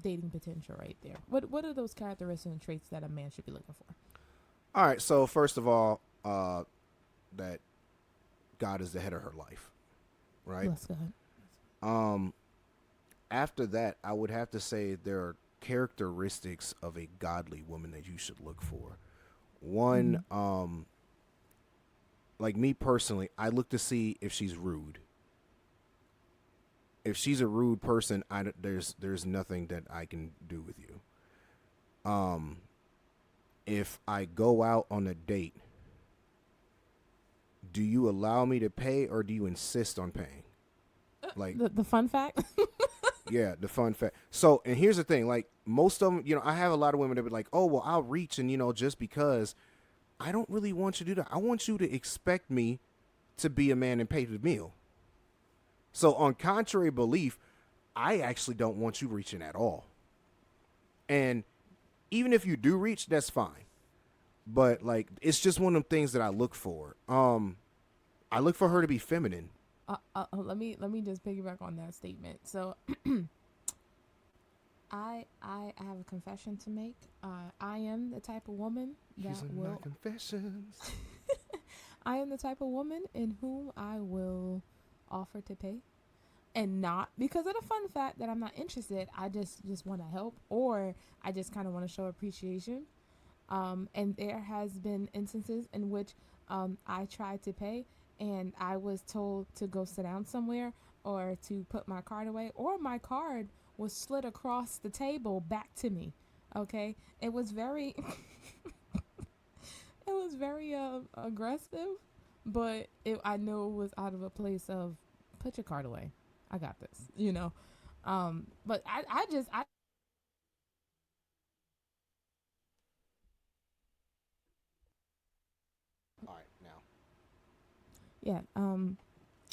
dating potential right there. What are those characteristics and traits that a man should be looking for? All right. So first of all, that God is the head of her life, right? Let's go ahead. Um, After that, I would have to say there are characteristics of a godly woman that you should look for. Mm-hmm. One, like me personally, I look to see if she's rude. If she's a rude person, there's nothing that I can do with you. Um, if I go out on a date, do you allow me to pay or do you insist on paying? Like, The fun fact. yeah, the fun fact. So, and here's the thing: like most of them, I have a lot of women that be like, "Oh, well, I'll reach," and just because I don't really want you to do that. I want you to expect me to be a man and pay the meal. So, on contrary belief, I actually don't want you reaching at all. And even if you do reach, that's fine. But like, it's just one of them things that I look for. I look for her to be feminine. Let me just piggyback on that statement. So I have a confession to make. I am the type of woman that These are my will. confessions. I am the type of woman in whom I will offer to pay, and not because of the fun fact that I'm not interested. I just want to help, or I just kind of want to show appreciation. And there has been instances in which I tried to pay, and I was told to go sit down somewhere or to put my card away, or my card was slid across the table back to me. Okay, it was very, it was very aggressive, but I knew it was out of a place of put your card away. I got this, you know. But I All right, now. yeah.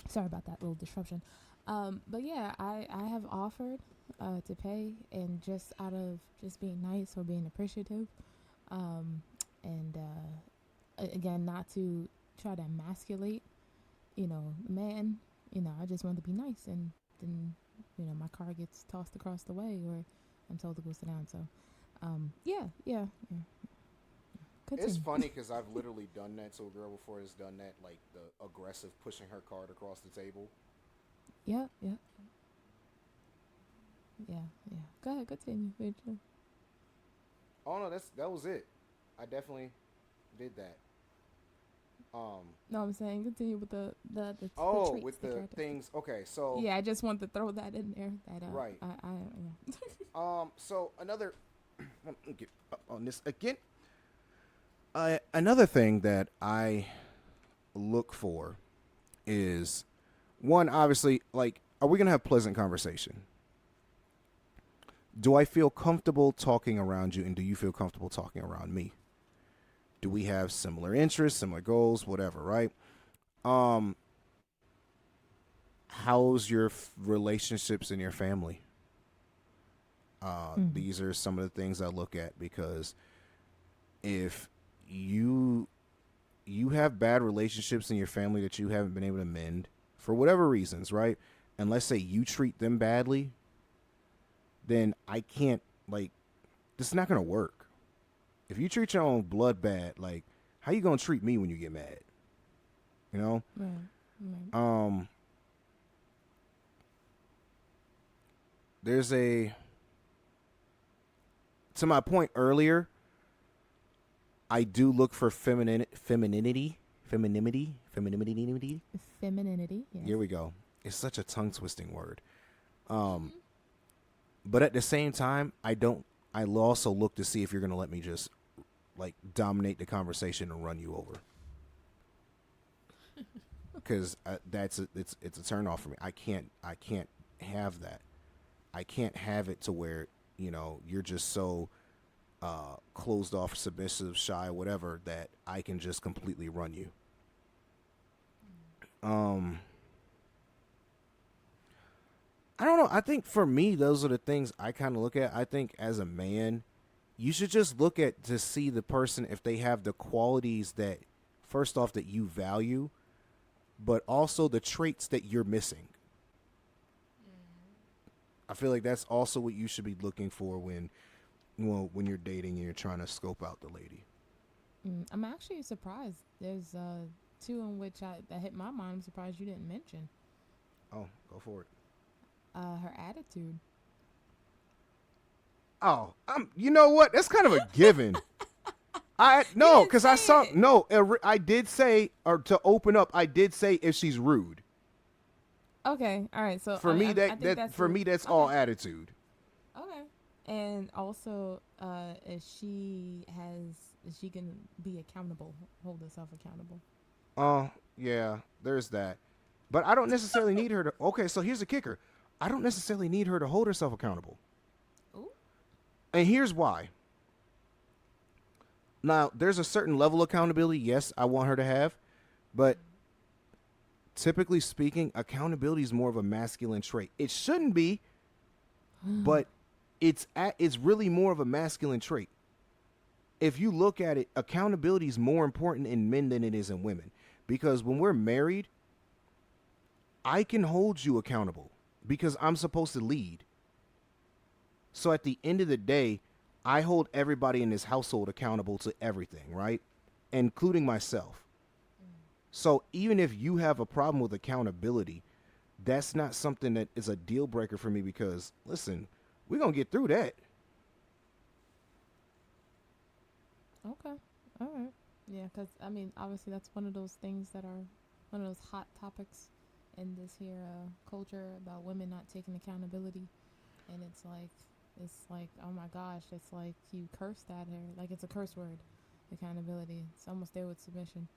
Sorry about that little disruption. But yeah, I have offered to pay, and just out of just being nice or being appreciative, and again, not to try to emasculate, the man. I just want to be nice, and then my car gets tossed across the way, or I'm told to go sit down. So, yeah. It's Continue. funny because I've literally done that to a girl before. Has done that, like the aggressive pushing her card across the table. Yeah. Yeah. Go ahead, continue, Rachel. Oh no, that was it. I definitely did that. Um. No, I'm saying continue with the Oh, traits, with the the characteristics. things. Okay, so Yeah, I just want to throw that in there. That right. yeah. So another. Let me get up on this again. Another thing that I look for is one. Obviously, like, are we gonna have pleasant conversation? Do I feel comfortable talking around you, and do you feel comfortable talking around me? Do we have similar interests, similar goals, whatever, right? Um, how's your relationships in your family? Mm-hmm. These are some of the things I look at because if you you have bad relationships in your family that you haven't been able to mend for whatever reasons, right? And let's say you treat them badly, then I can't, like, this is not gonna work. If you treat your own blood bad, like, how you gonna treat me when you get mad? You know? Right. Right. Um there's a to my point earlier, I do look for femininity. Femininity. Yes. Here we go. It's such a tongue twisting word. Um but at the same time, I don't I also look to see if you're going to let me just like dominate the conversation and run you over. Because it's a turn off for me. I can't have that. I can't have it to where you're just so closed off, submissive, shy, whatever that I can just completely run you. Um, I don't know. I think for me, those are the things I kind of look at. I think as a man, you should just look at to see the person if they have the qualities that, first off, that you value, but also the traits that you're missing. I feel like that's also what you should be looking for when you're dating and you're trying to scope out the lady. I'm actually surprised. There's two in which that hit my mind. I'm surprised you didn't mention. Oh, go for it. Her attitude. Oh, you know what? That's kind of a given. I You no, didn't because I say saw it. no. I did say, or to open up, I did say if she's rude. Okay, all right. So For me, I think that's for me that's okay. all attitude. Okay, and also if she can be accountable, hold herself accountable. Oh, yeah, there's that. But I don't necessarily need her to. Okay, so here's the kicker. I don't necessarily need her to hold herself accountable. Ooh. And here's why. Now, there's a certain level of accountability, yes, I want her to have, but typically speaking, accountability is more of a masculine trait. It shouldn't be, but it's really more of a masculine trait. If you look at it, accountability is more important in men than it is in women. Because when we're married, I can hold you accountable because I'm supposed to lead. So at the end of the day, I hold everybody in this household accountable to everything, right? Including myself. So even if you have a problem with accountability, that's not something that is a deal breaker for me because, listen, we're going to get through that. Okay. All right. Yeah, because I mean, obviously, that's one of those things that are one of those hot topics in this here culture about women not taking accountability, and it's like, oh my gosh, it's like you cursed at her, like it's a curse word, accountability. It's almost there with submission.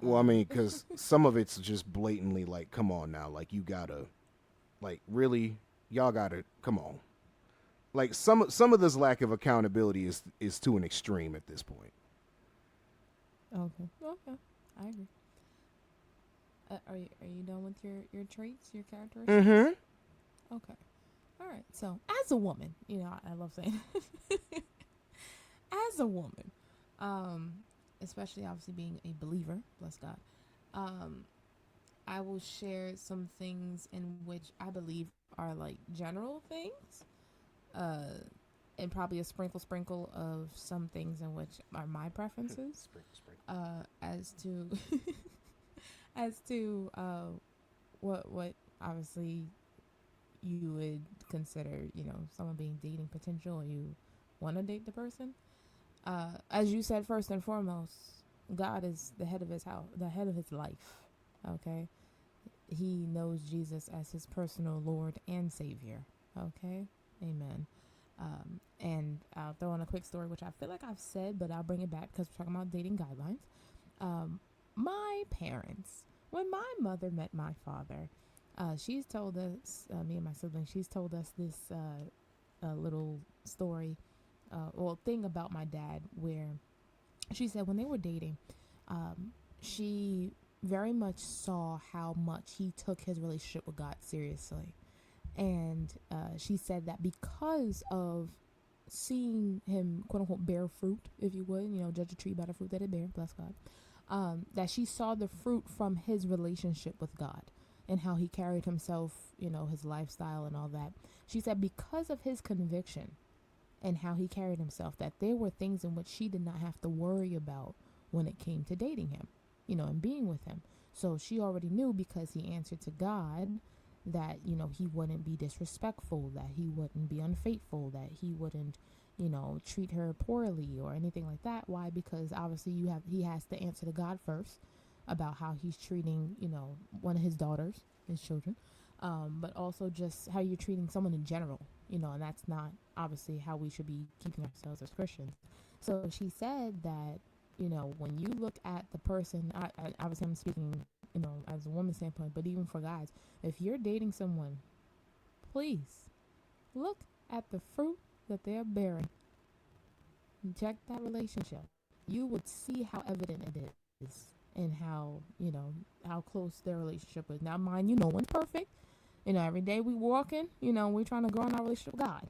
Well, I mean, because some of it's just blatantly like, come on now, like you gotta, like really, y'all gotta, come on. Like some of this lack of accountability is to an extreme at this point. Okay. Okay. I agree. Are you done with your traits, your characteristics? Mm-hmm. Okay. All right. So, as a woman, I love saying, as a woman, um, especially obviously being a believer, bless God, um, I will share some things in which I believe are like general things, uh, and probably a sprinkle of some things in which are my preferences, Sprinkle, sprinkle. as to as to what obviously you would consider, someone being dating potential, or you want to date the person. As you said, first and foremost, God is the head of his house, the head of his life. Okay, he knows Jesus as his personal Lord and Savior. Okay, Amen. And I'll throw in a quick story, which I feel like I've said, but I'll bring it back because we're talking about dating guidelines. My parents, when my mother met my father, she's told us, me and my siblings, she's told us this little story, thing about my dad, where she said when they were dating, she very much saw how much he took his relationship with God seriously. And she said that because of seeing him, quote unquote, bear fruit, if you would, judge a tree by the fruit that it bear, bless God, that she saw the fruit from his relationship with God and how he carried himself, his lifestyle and all that. She said because of his conviction and how he carried himself, that there were things in which she did not have to worry about when it came to dating him, and being with him. So she already knew, because he answered to God, that, he wouldn't be disrespectful, that he wouldn't be unfaithful, that he wouldn't, treat her poorly or anything like that. Why? Because obviously he has to answer to God first about how he's treating, one of his daughters, his children, but also just how you're treating someone in general, and that's not obviously how we should be keeping ourselves as Christians. So she said that, when you look at the person, obviously I'm speaking, as a woman's standpoint, but even for guys, if you're dating someone, please look at the fruit that they're bearing. Check that relationship. You would see how evident it is, and how close their relationship is. Now, mind you, no one's perfect. Every day we walking, we're trying to grow in our relationship with God.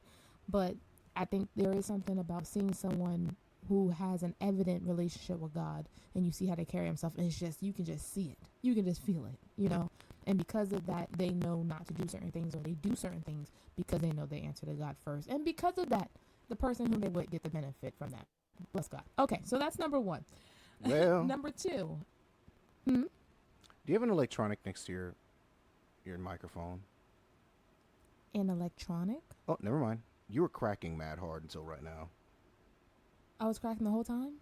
But I think there is something about seeing someone who has an evident relationship with God, and you see how they carry themselves, and it's just, you can just see it. You can just feel it, And because of that, they know not to do certain things, or they do certain things because they know they answer to God first. And because of that, the person who they would get the benefit from that. Bless God. Okay, so that's number one. Well, Number two. do you have an electronic next to your microphone? An electronic? Oh, never mind. You were cracking mad hard until right now. I was cracking the whole time?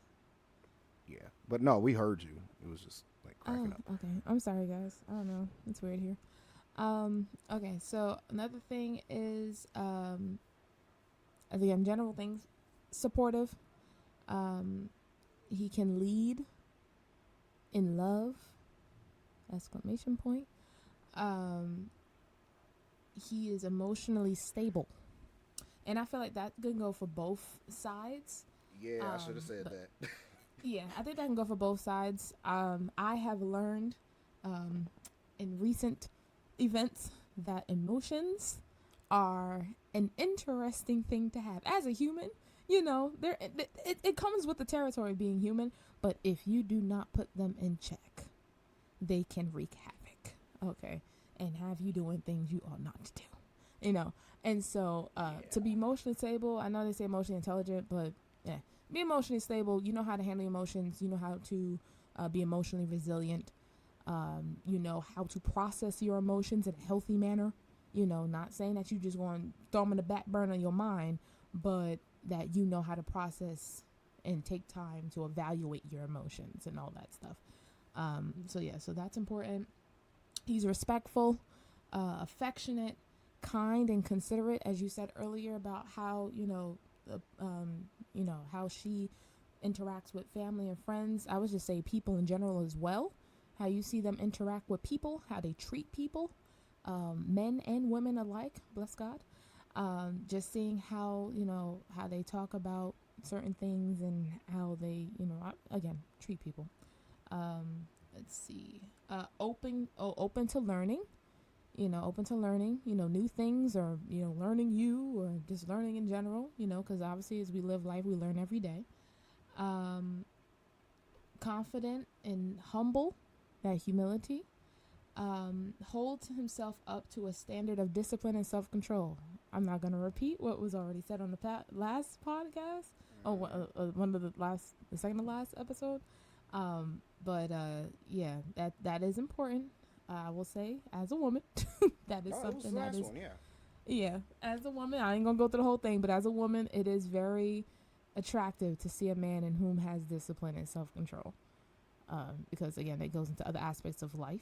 Yeah, but no, we heard you. It was just like cracking up. Okay. I'm sorry, guys. I don't know. It's weird here. Okay, so another thing is, again, general things, supportive. He can lead in love, exclamation point. He is emotionally stable. And I feel like that can go for both sides. Yeah, I should have said that. Yeah, I think that can go for both sides. I have learned in recent events that emotions are an interesting thing to have. As a human, you know, it comes with the territory of being human, but if you do not put them in check, they can wreak havoc, okay, and have you doing things you ought not to do, you know. And so to be emotionally stable, I know they say emotionally intelligent, but yeah, be emotionally stable. You know how to handle emotions. You know how to be emotionally resilient. You know how to process your emotions in a healthy manner. You know, not saying that you just going to throw them in the back burner of your mind, but that you know how to process and take time to evaluate your emotions and all that stuff. So that's important. He's respectful, affectionate, kind, and considerate, as you said earlier about how how she interacts with family and friends. I would just say people in general as well. How you see them interact with people, how they treat people, men and women alike. Bless God. Just seeing how they talk about certain things and how they again treat people. Let's see. Open to learning. Open to learning, new things, or, learning you, or just learning in general, because obviously as we live life, we learn every day. Confident and humble, that humility. Holds himself up to a standard of discipline and self-control. I'm not going to repeat what was already said on the last podcast. The second to last episode. Yeah, that is important. I will say, as a woman, that is something that is. Yeah, as a woman, I ain't gonna go through the whole thing, but as a woman, it is very attractive to see a man in whom has discipline and self-control. Because again, it goes into other aspects of life,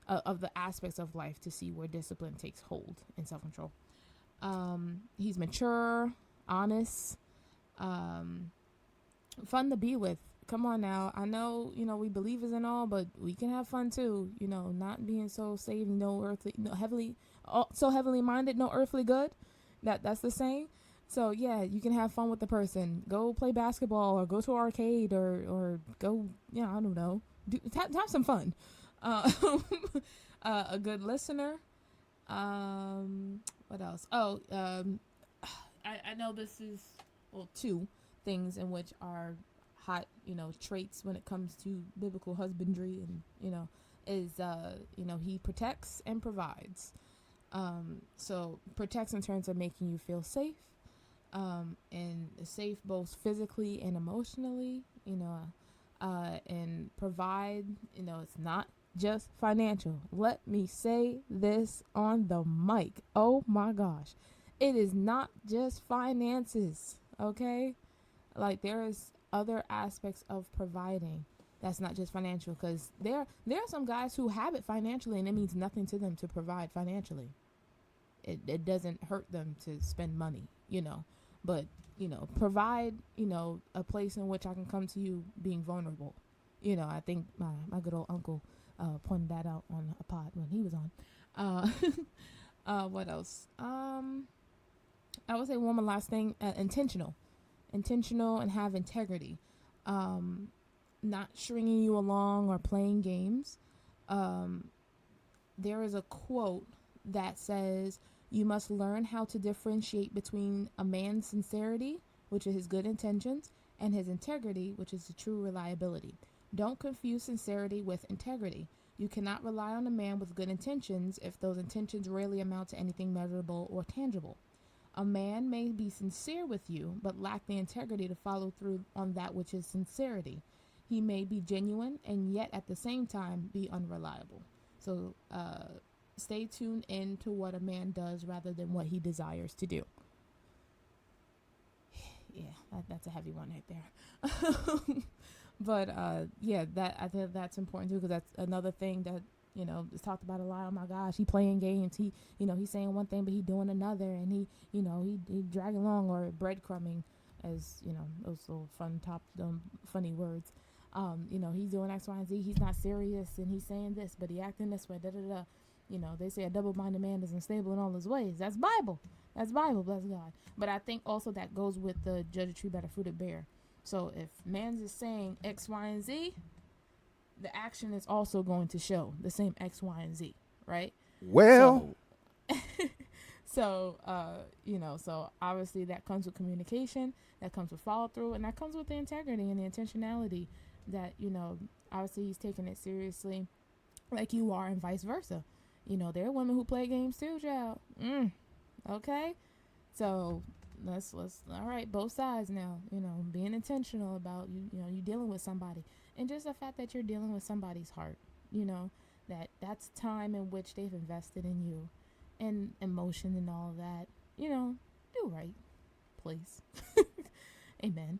to see where discipline takes hold and self-control. He's mature, honest, fun to be with. Come on now. I know, we believers and all, but we can have fun too. Not being so saved, so heavily minded, no earthly good. That's the saying. So yeah, you can have fun with the person. Go play basketball, or go to an arcade, or go, I don't know, have some fun. A good listener. What else? I know this is two things in which are hot, traits when it comes to biblical husbandry, and is he protects and provides. So protects in terms of making you feel safe, and safe both physically and emotionally, and provide, it's not just financial. Let me say this on the mic. Oh my gosh. It is not just finances, okay? Like, there is other aspects of providing that's not just financial, because there are some guys who have it financially and it means nothing to them to provide financially. It doesn't hurt them to spend money, but provide, a place in which I can come to you being vulnerable. I think my good old uncle pointed that out on a pod when he was on. What else? I would say one more last thing. Intentional and have integrity. Not stringing you along or playing games. There is a quote that says, "You must learn how to differentiate between a man's sincerity, which is his good intentions, and his integrity, which is the true reliability. Don't confuse sincerity with integrity. You cannot rely on a man with good intentions if those intentions rarely amount to anything measurable or tangible. A man may be sincere with you, but lack the integrity to follow through on that which is sincerity. He may be genuine and yet at the same time be unreliable. So stay tuned in to what a man does rather than what he desires to do. Yeah, that's a heavy one right there. But yeah, that I think that's important too, because that's another thing that is talked about a lot. Oh my gosh, he playing games. He's saying one thing but he doing another, and he dragging along or breadcrumbing, as those little funny words. He's doing X, Y, and Z. He's not serious, and he's saying this, but he acting this way. Da da da. They say a double-minded man is unstable in all his ways. That's Bible. That's Bible. Bless God. But I think also that goes with the judge a tree by the fruit it bear. So if man's is saying X, Y, and Z, the action is also going to show the same X, Y, and Z, right? Well, so so obviously that comes with communication, that comes with follow through, and that comes with the integrity and the intentionality that obviously he's taking it seriously, like you are, and vice versa. There are women who play games too, child. Okay, so let's all right, both sides now. Being intentional about you dealing with somebody, and just the fact that you're dealing with somebody's heart. That's time in which they've invested in you, and emotion and all of that. Do right, please. Amen.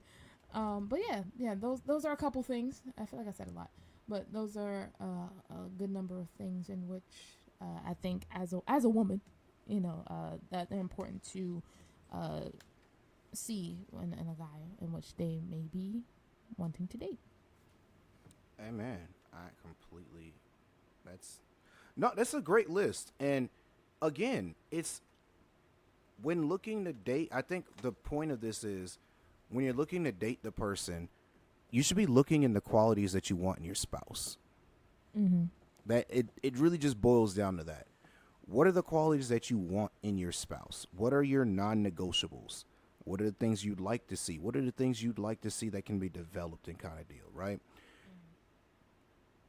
But yeah, those are a couple things. I feel like I said a lot, but those are a good number of things in which I think as a woman, that they're important to see in a guy in which they may be wanting to date. Amen. That's a great list. And again, it's when looking to date, I think the point of this is when you're looking to date the person, you should be looking in the qualities that you want in your spouse. Mm-hmm. That it really just boils down to that. What are the qualities that you want in your spouse? What are your non-negotiables? What are the things you'd like to see? What are the things you'd like to see that can be developed and kind of deal, right? Mm-hmm.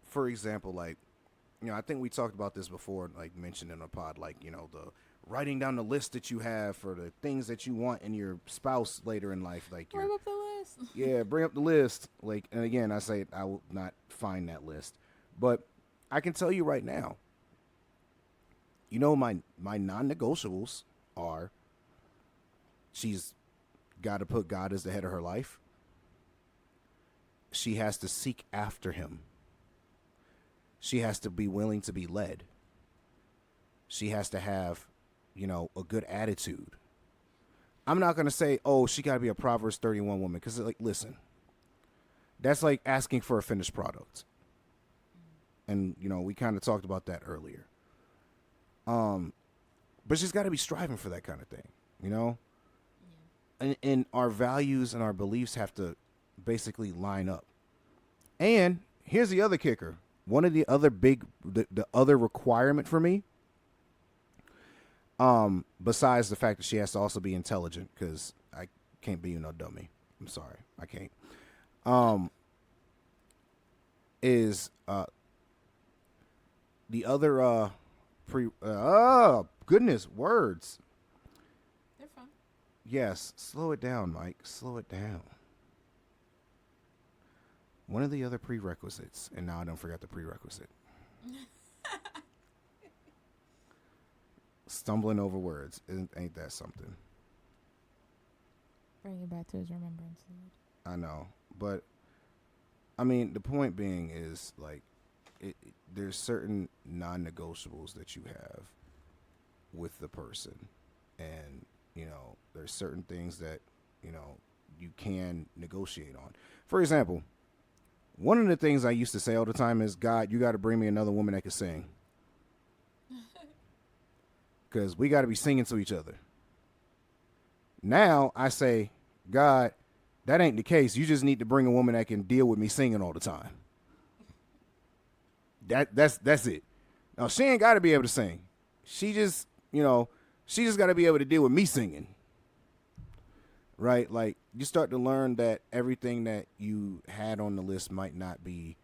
For example, I think we talked about this before, mentioned in a pod, the writing down the list that you have for the things that you want in your spouse later in life. Bring up the list. Yeah, bring up the list. And again, I say I will not find that list. But I can tell you right now, my non-negotiables are she's got to put God as the head of her life. She has to seek after him. She has to be willing to be led. She has to have, a good attitude. I'm not going to say, she got to be a Proverbs 31 woman. Because, listen, that's like asking for a finished product. And, we kind of talked about that earlier. But she's got to be striving for that kind of thing, Yeah. And our values and our beliefs have to basically line up. And here's the other kicker. One of the other the other requirement for me, besides the fact that she has to also be intelligent, because I can't be no dummy. I'm sorry, I can't. Is the other goodness, words. They're fun. Yes, slow it down, Mike. Slow it down. One of the other prerequisites, and now I don't forget the prerequisite. Stumbling over words. Ain't that something? Bring it back to his remembrance. I know. But, I mean, the point being is, there's certain non-negotiables that you have with the person. And, there's certain things that, you can negotiate on. For example, one of the things I used to say all the time is, God, you got to bring me another woman that can sing. Because we got to be singing to each other. Now I say, God, that ain't the case. You just need to bring a woman that can deal with me singing all the time. That's it. Now, she ain't got to be able to sing. She just got to be able to deal with me singing. Right? you start to learn that everything that you had on the list might not be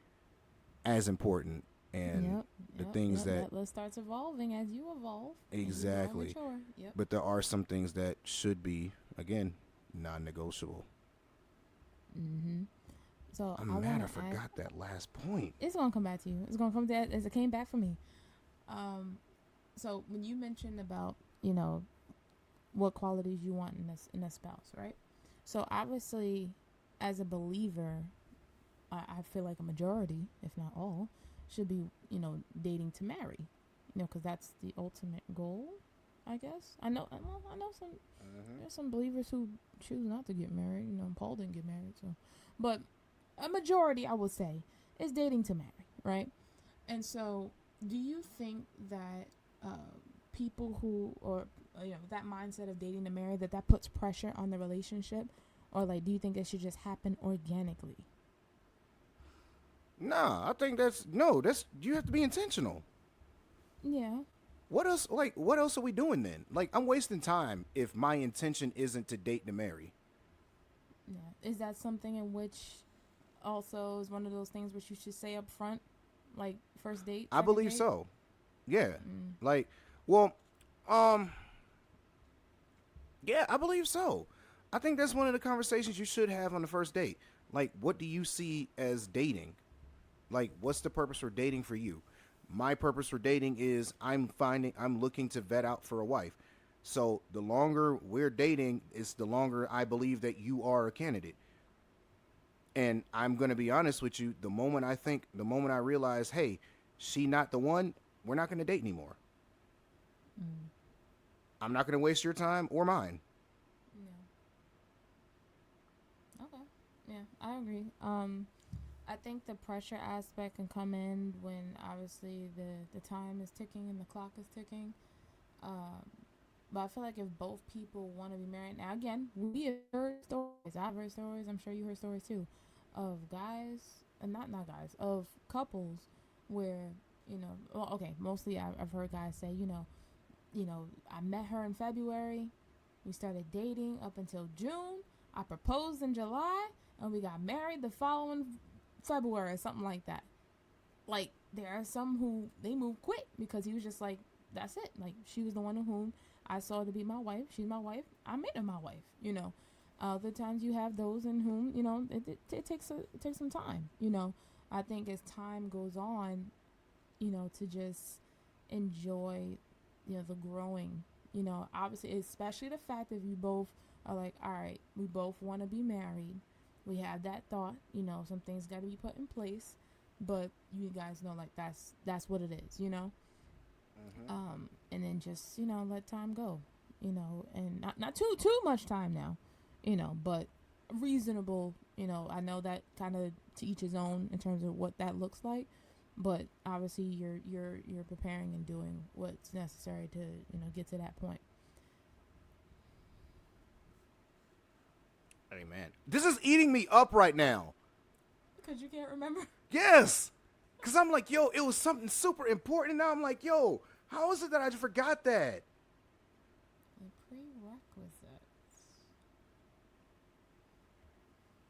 as important, and Yep, the things that that list starts evolving as you evolve. As you grow and exactly. mature. Yep. But there are some things that should be again non-negotiable. Mm-hmm. So I I'm want mad I to ask. forgot that last point. It's gonna come back to you. It's gonna come to as it came back for me. Um, so when you mentioned about what qualities you want in a spouse, right? So obviously, as a believer, I feel like a majority, if not all, should be dating to marry, because that's the ultimate goal. I guess I know some Mm-hmm. there's some believers who choose not to get married. Paul didn't get married, so but a majority, I would say, is dating to marry, right? And so, do you think that people who or that mindset of dating to marry that puts pressure on the relationship, or like, do you think it should just happen organically? Nah, I think that's no. That's you have to be intentional. Yeah, What else? Like, what else are we doing then? Like, I'm wasting time if my intention isn't to date to marry. yeah. Is that something in which also is one of those things which you should say up front, like first date, I second believe date? so. Yeah. Mm. Like, well, um, yeah, I believe so. I think that's one of the conversations you should have on the first date. Like, what do you see as dating? Like, what's the purpose for dating for you? My purpose for dating is I'm looking to vet out for a wife. So the longer we're dating is the longer I believe that you are a candidate. And I'm gonna be honest with you, the moment I realize, hey, she not the one, we're not gonna date anymore. Mm. I'm not gonna waste your time or mine. Yeah. Okay. Yeah, I agree. I think the pressure aspect can come in when obviously the time is ticking and the clock is ticking. Um, but I feel like if both people want to be married, now again, we have heard stories. I've heard stories. I'm sure you heard stories too, of guys, and not guys, of couples where well, okay, mostly I've heard guys say, I met her in February, we started dating up until June, I proposed in July, and we got married the following February or something like that. Like, there are some who they move quick because he was just like, that's it. Like, she was the one whom I saw to be my wife. She's my wife. I made her my wife. Other times you have those in whom it takes some time. I think as time goes on, to just enjoy the growing. Obviously, especially the fact that you both are like, all right, we both want to be married. We have that thought. Some things got to be put in place, but you guys know, like, that's what it is. Mm-hmm. And then just let time go. And not too much time now. But reasonable. I know that kind of to each his own in terms of what that looks like. But obviously, you're preparing and doing what's necessary to get to that point. Hey man, this is eating me up right now. Because you can't remember. Yes, because I'm like, yo, it was something super important. And now I'm like, yo, how is it that I just forgot that? The prerequisites.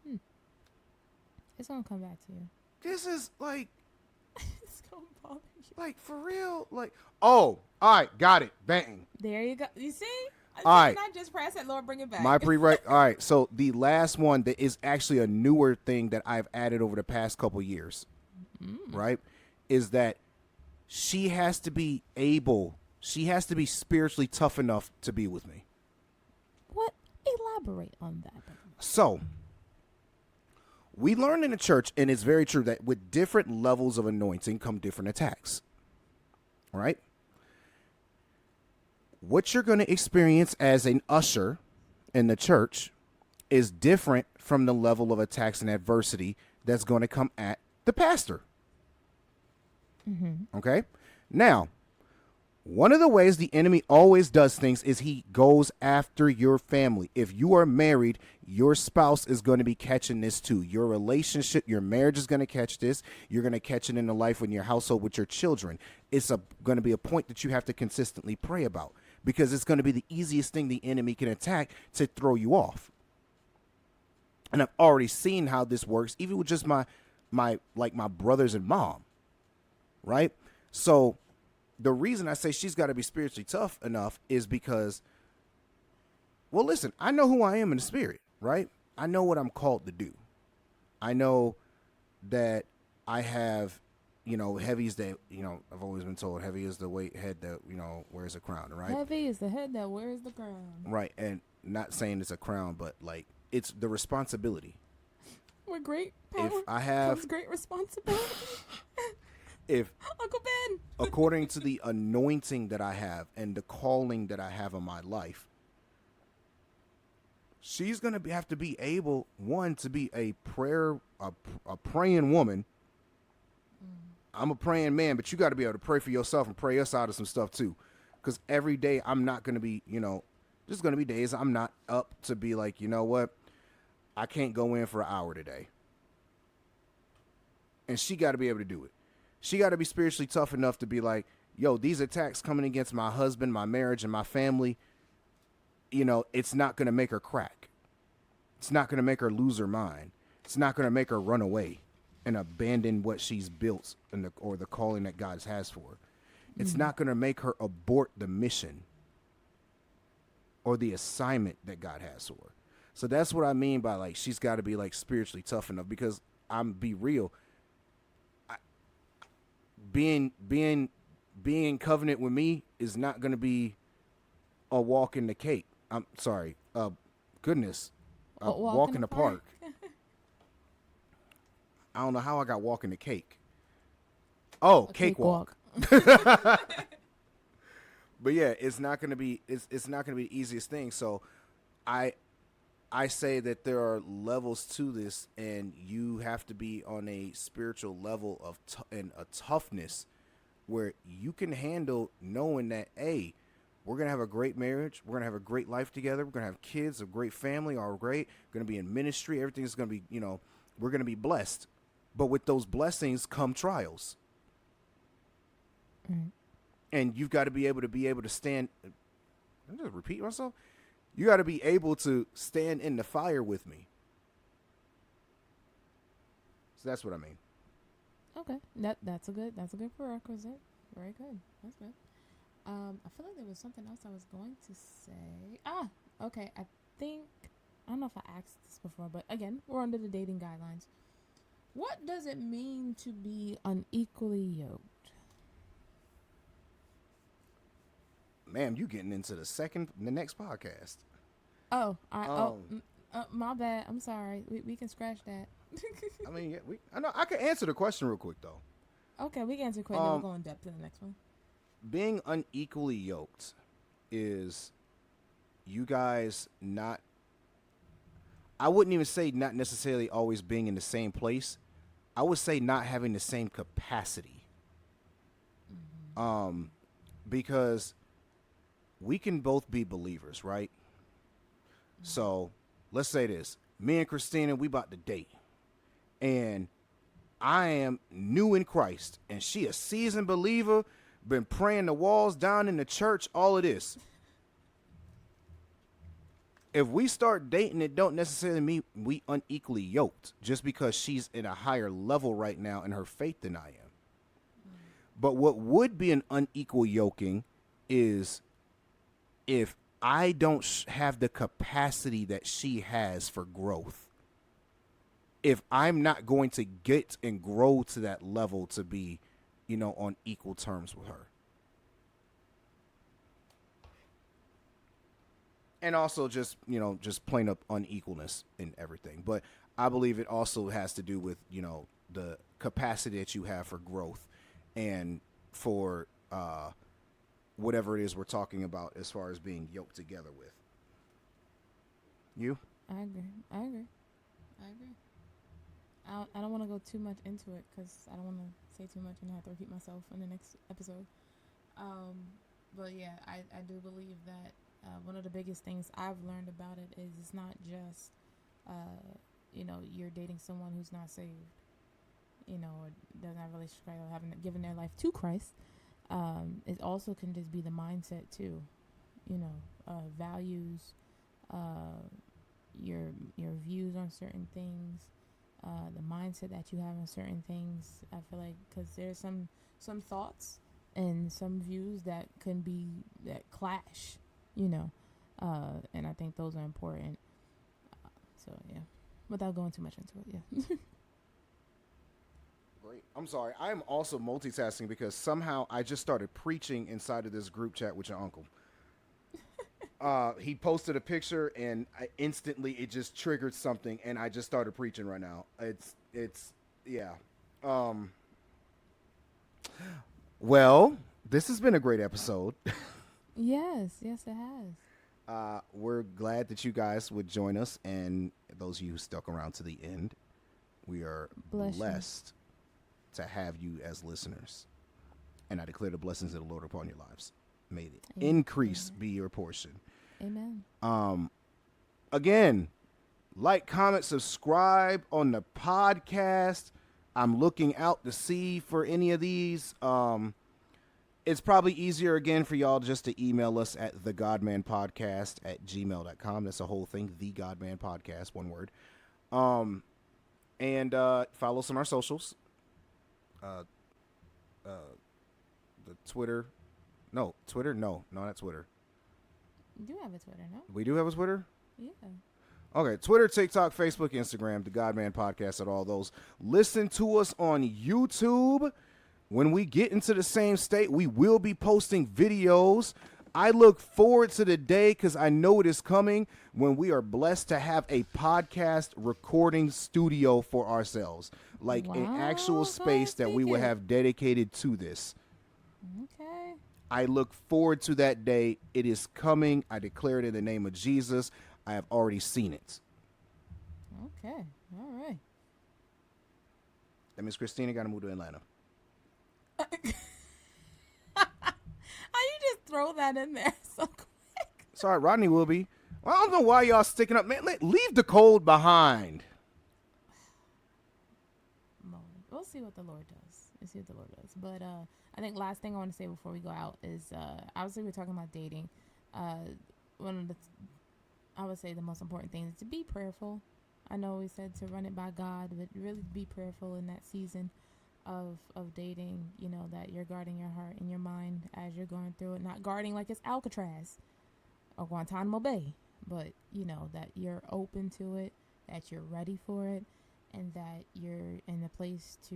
Hmm. It's gonna come back to you. This is like, It's gonna bother you. like for real, like, oh, all right, got it, bang. There you go. You see? All right. Not just press it, Lord, bring it back. My prereq. All right, so the last one that is actually a newer thing that I've added over the past couple years, right, is that she has to be spiritually tough enough to be with me. What? Elaborate on that. So, we learned in the church, and it's very true, that with different levels of anointing come different attacks. Right? What you're going to experience as an usher in the church is different from the level of attacks and adversity that's going to come at the pastor. Mm-hmm. Okay? Now, one of the ways the enemy always does things is he goes after your family. If you are married, your spouse is going to be catching this too. Your relationship, your marriage is going to catch this. You're going to catch it in the life in your household with your children. It's going to be a point that you have to consistently pray about, because it's going to be the easiest thing the enemy can attack to throw you off. And I've already seen how this works, even with just my brothers and mom, right? So the reason I say she's got to be spiritually tough enough is because, well, listen, I know who I am in the spirit, right? I know what I'm called to do. I know that I have, heavy is the, I've always been told heavy is the head that, wears a crown, right? Heavy is the head that wears the crown. Right. And not saying it's a crown, but like it's the responsibility. With great power If I have comes great responsibility. if Uncle Ben. according to the anointing that I have and the calling that I have in my life, she's gonna have to be able, one, to be a praying woman. I'm a praying man, but you got to be able to pray for yourself and pray us out of some stuff too, because every day I'm not gonna be, there's gonna be days I'm not up to be like, you know what, I can't go in for an hour today, and she got to be able to do it. She got to be spiritually tough enough to be like, yo, these attacks coming against my husband, my marriage, and my family, it's not going to make her crack. It's not going to make her lose her mind. It's not going to make her run away and abandon what she's built or the calling that God has for her. It's not going to make her abort the mission or the assignment that God has for her. So that's what I mean by like she's got to be like spiritually tough enough, because I'm be real. Being in covenant with me is not going to be a walk in the cake. I'm sorry. Goodness. A walk in the park. I don't know how I got walk in the cake. Oh, cakewalk. But yeah, it's not going to be it's not going to be the easiest thing. So I say that there are levels to this, and you have to be on a spiritual level of and a toughness where you can handle knowing that, hey, we're going to have a great marriage. We're going to have a great life together. We're going to have kids, a great family, all great. We're going to be in ministry. Everything's going to be, we're going to be blessed. But with those blessings come trials. Mm. And you've got to be able to stand. I'm just repeat myself. You got to be able to stand in the fire with me. So that's what I mean. Okay, that's a good prerequisite. Very good. That's good. I feel like there was something else I was going to say. Okay. I don't know if I asked this before, but again, we're under the dating guidelines. What does it mean to be unequally yoked? Ma'am, you getting into the next podcast. My bad. I'm sorry. We can scratch that. I mean, yeah, I know I can answer the question real quick though. Okay, we can answer quick. Then we'll go in depth in the next one. Being unequally yoked is you guys not. I wouldn't even say not necessarily always being in the same place. I would say not having the same capacity. Mm-hmm. Because we can both be believers, right? Mm-hmm. So let's say this. Me and Christina, we about to date. And I am new in Christ. And she a seasoned believer, been praying the walls down in the church, all of this. If we start dating, it don't necessarily mean we unequally yoked just because she's in a higher level right now in her faith than I am. But what would be an unequal yoking is if I don't have the capacity that she has for growth. If I'm not going to get and grow to that level to be, on equal terms with her. And also just plain up unequalness in everything. But I believe it also has to do with, the capacity that you have for growth and for whatever it is we're talking about as far as being yoked together with. You? I agree. I don't want to go too much into it because I don't want to say too much and have to repeat myself in the next episode. But yeah, I do believe that one of the biggest things I've learned about it is it's not just, you're dating someone who's not saved, or doesn't have a relationship or haven't given their life to Christ. It also can just be the mindset too, values, your views on certain things, the mindset that you have on certain things. I feel like because there's some thoughts and some views that can be that clash, you know, and I think those are important. So yeah, without going too much into it, yeah. Great. I'm sorry. I am also multitasking because somehow I just started preaching inside of this group chat with your uncle. He posted a picture and instantly it just triggered something and I just started preaching right now. Yeah. Um, well, this has been a great episode. Yes, yes, it has. We're glad that you guys would join us, and those of you who stuck around to the end, we are Bless you. blessed to have you as listeners. And I declare the blessings of the Lord upon your lives. May the increase be your portion. Amen. Again, like, comment, subscribe on the podcast. I'm looking out to see for any of these. It's probably easier, again, for y'all just to email us at thegodmanpodcast@gmail.com. That's the whole thing, The Godman Podcast, one word. And follow us on our socials. The Twitter. No, Twitter? No, not Twitter. You do have a Twitter, no? We do have a Twitter? Yeah. Okay, Twitter, TikTok, Facebook, Instagram, The Godman Podcast, at all those. Listen to us on YouTube. When we get into the same state, we will be posting videos. I look forward to the day, because I know it is coming, when we are blessed to have a podcast recording studio for ourselves. Like an actual space that we will have dedicated to this. Okay. I look forward to that day. It is coming. I declare it in the name of Jesus. I have already seen it. Okay. All right. That means Christina got to move to Atlanta. How you just throw that in there so quick? Sorry, Rodney will be. Well, I don't know why y'all sticking up. Man, leave the cold behind. We'll see what the Lord does. But I think last thing I want to say before we go out is obviously we're talking about dating. One of the I would say the most important thing is to be prayerful. I know we said to run it by God, but really be prayerful in that season of dating, you know, that you're guarding your heart and your mind as you're going through it. Not guarding like it's Alcatraz or Guantanamo Bay, but, you know, that you're open to it, that you're ready for it, and that you're in a place to,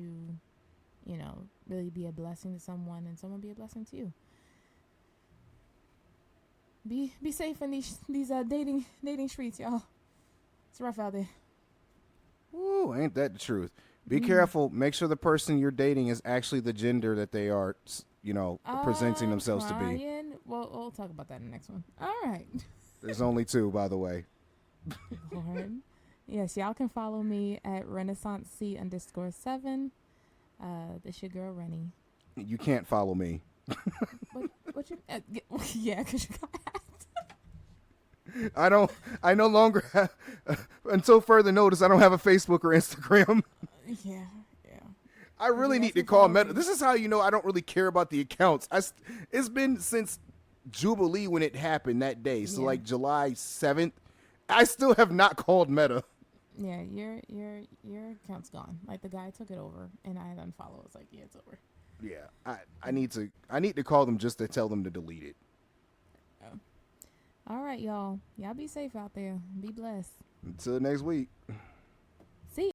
you know, really be a blessing to someone and someone be a blessing to you. Be safe in these dating streets, y'all. It's rough out there. Ooh, ain't that the truth? Be careful. Make sure the person you're dating is actually the gender that they are, you know, presenting themselves to be. Well, we'll talk about that in the next one. All right. There's only two, by the way. Lord. Yes, y'all can follow me at RenaissanceC_7. That's your girl, Rennie. You can't follow me. What you? Yeah, because you got hacked. I no longer have, until further notice, I don't have a Facebook or Instagram. Yeah. I really need to call Meta. This is how you know I don't really care about the accounts. It's been since Jubilee when it happened that day. So like July 7th, I still have not called Meta. Yeah, your account's gone. Like the guy took it over and I unfollowed. It's like, yeah, it's over. Yeah, I need to call them just to tell them to delete it. All right, y'all. Y'all be safe out there. Be blessed. Until next week.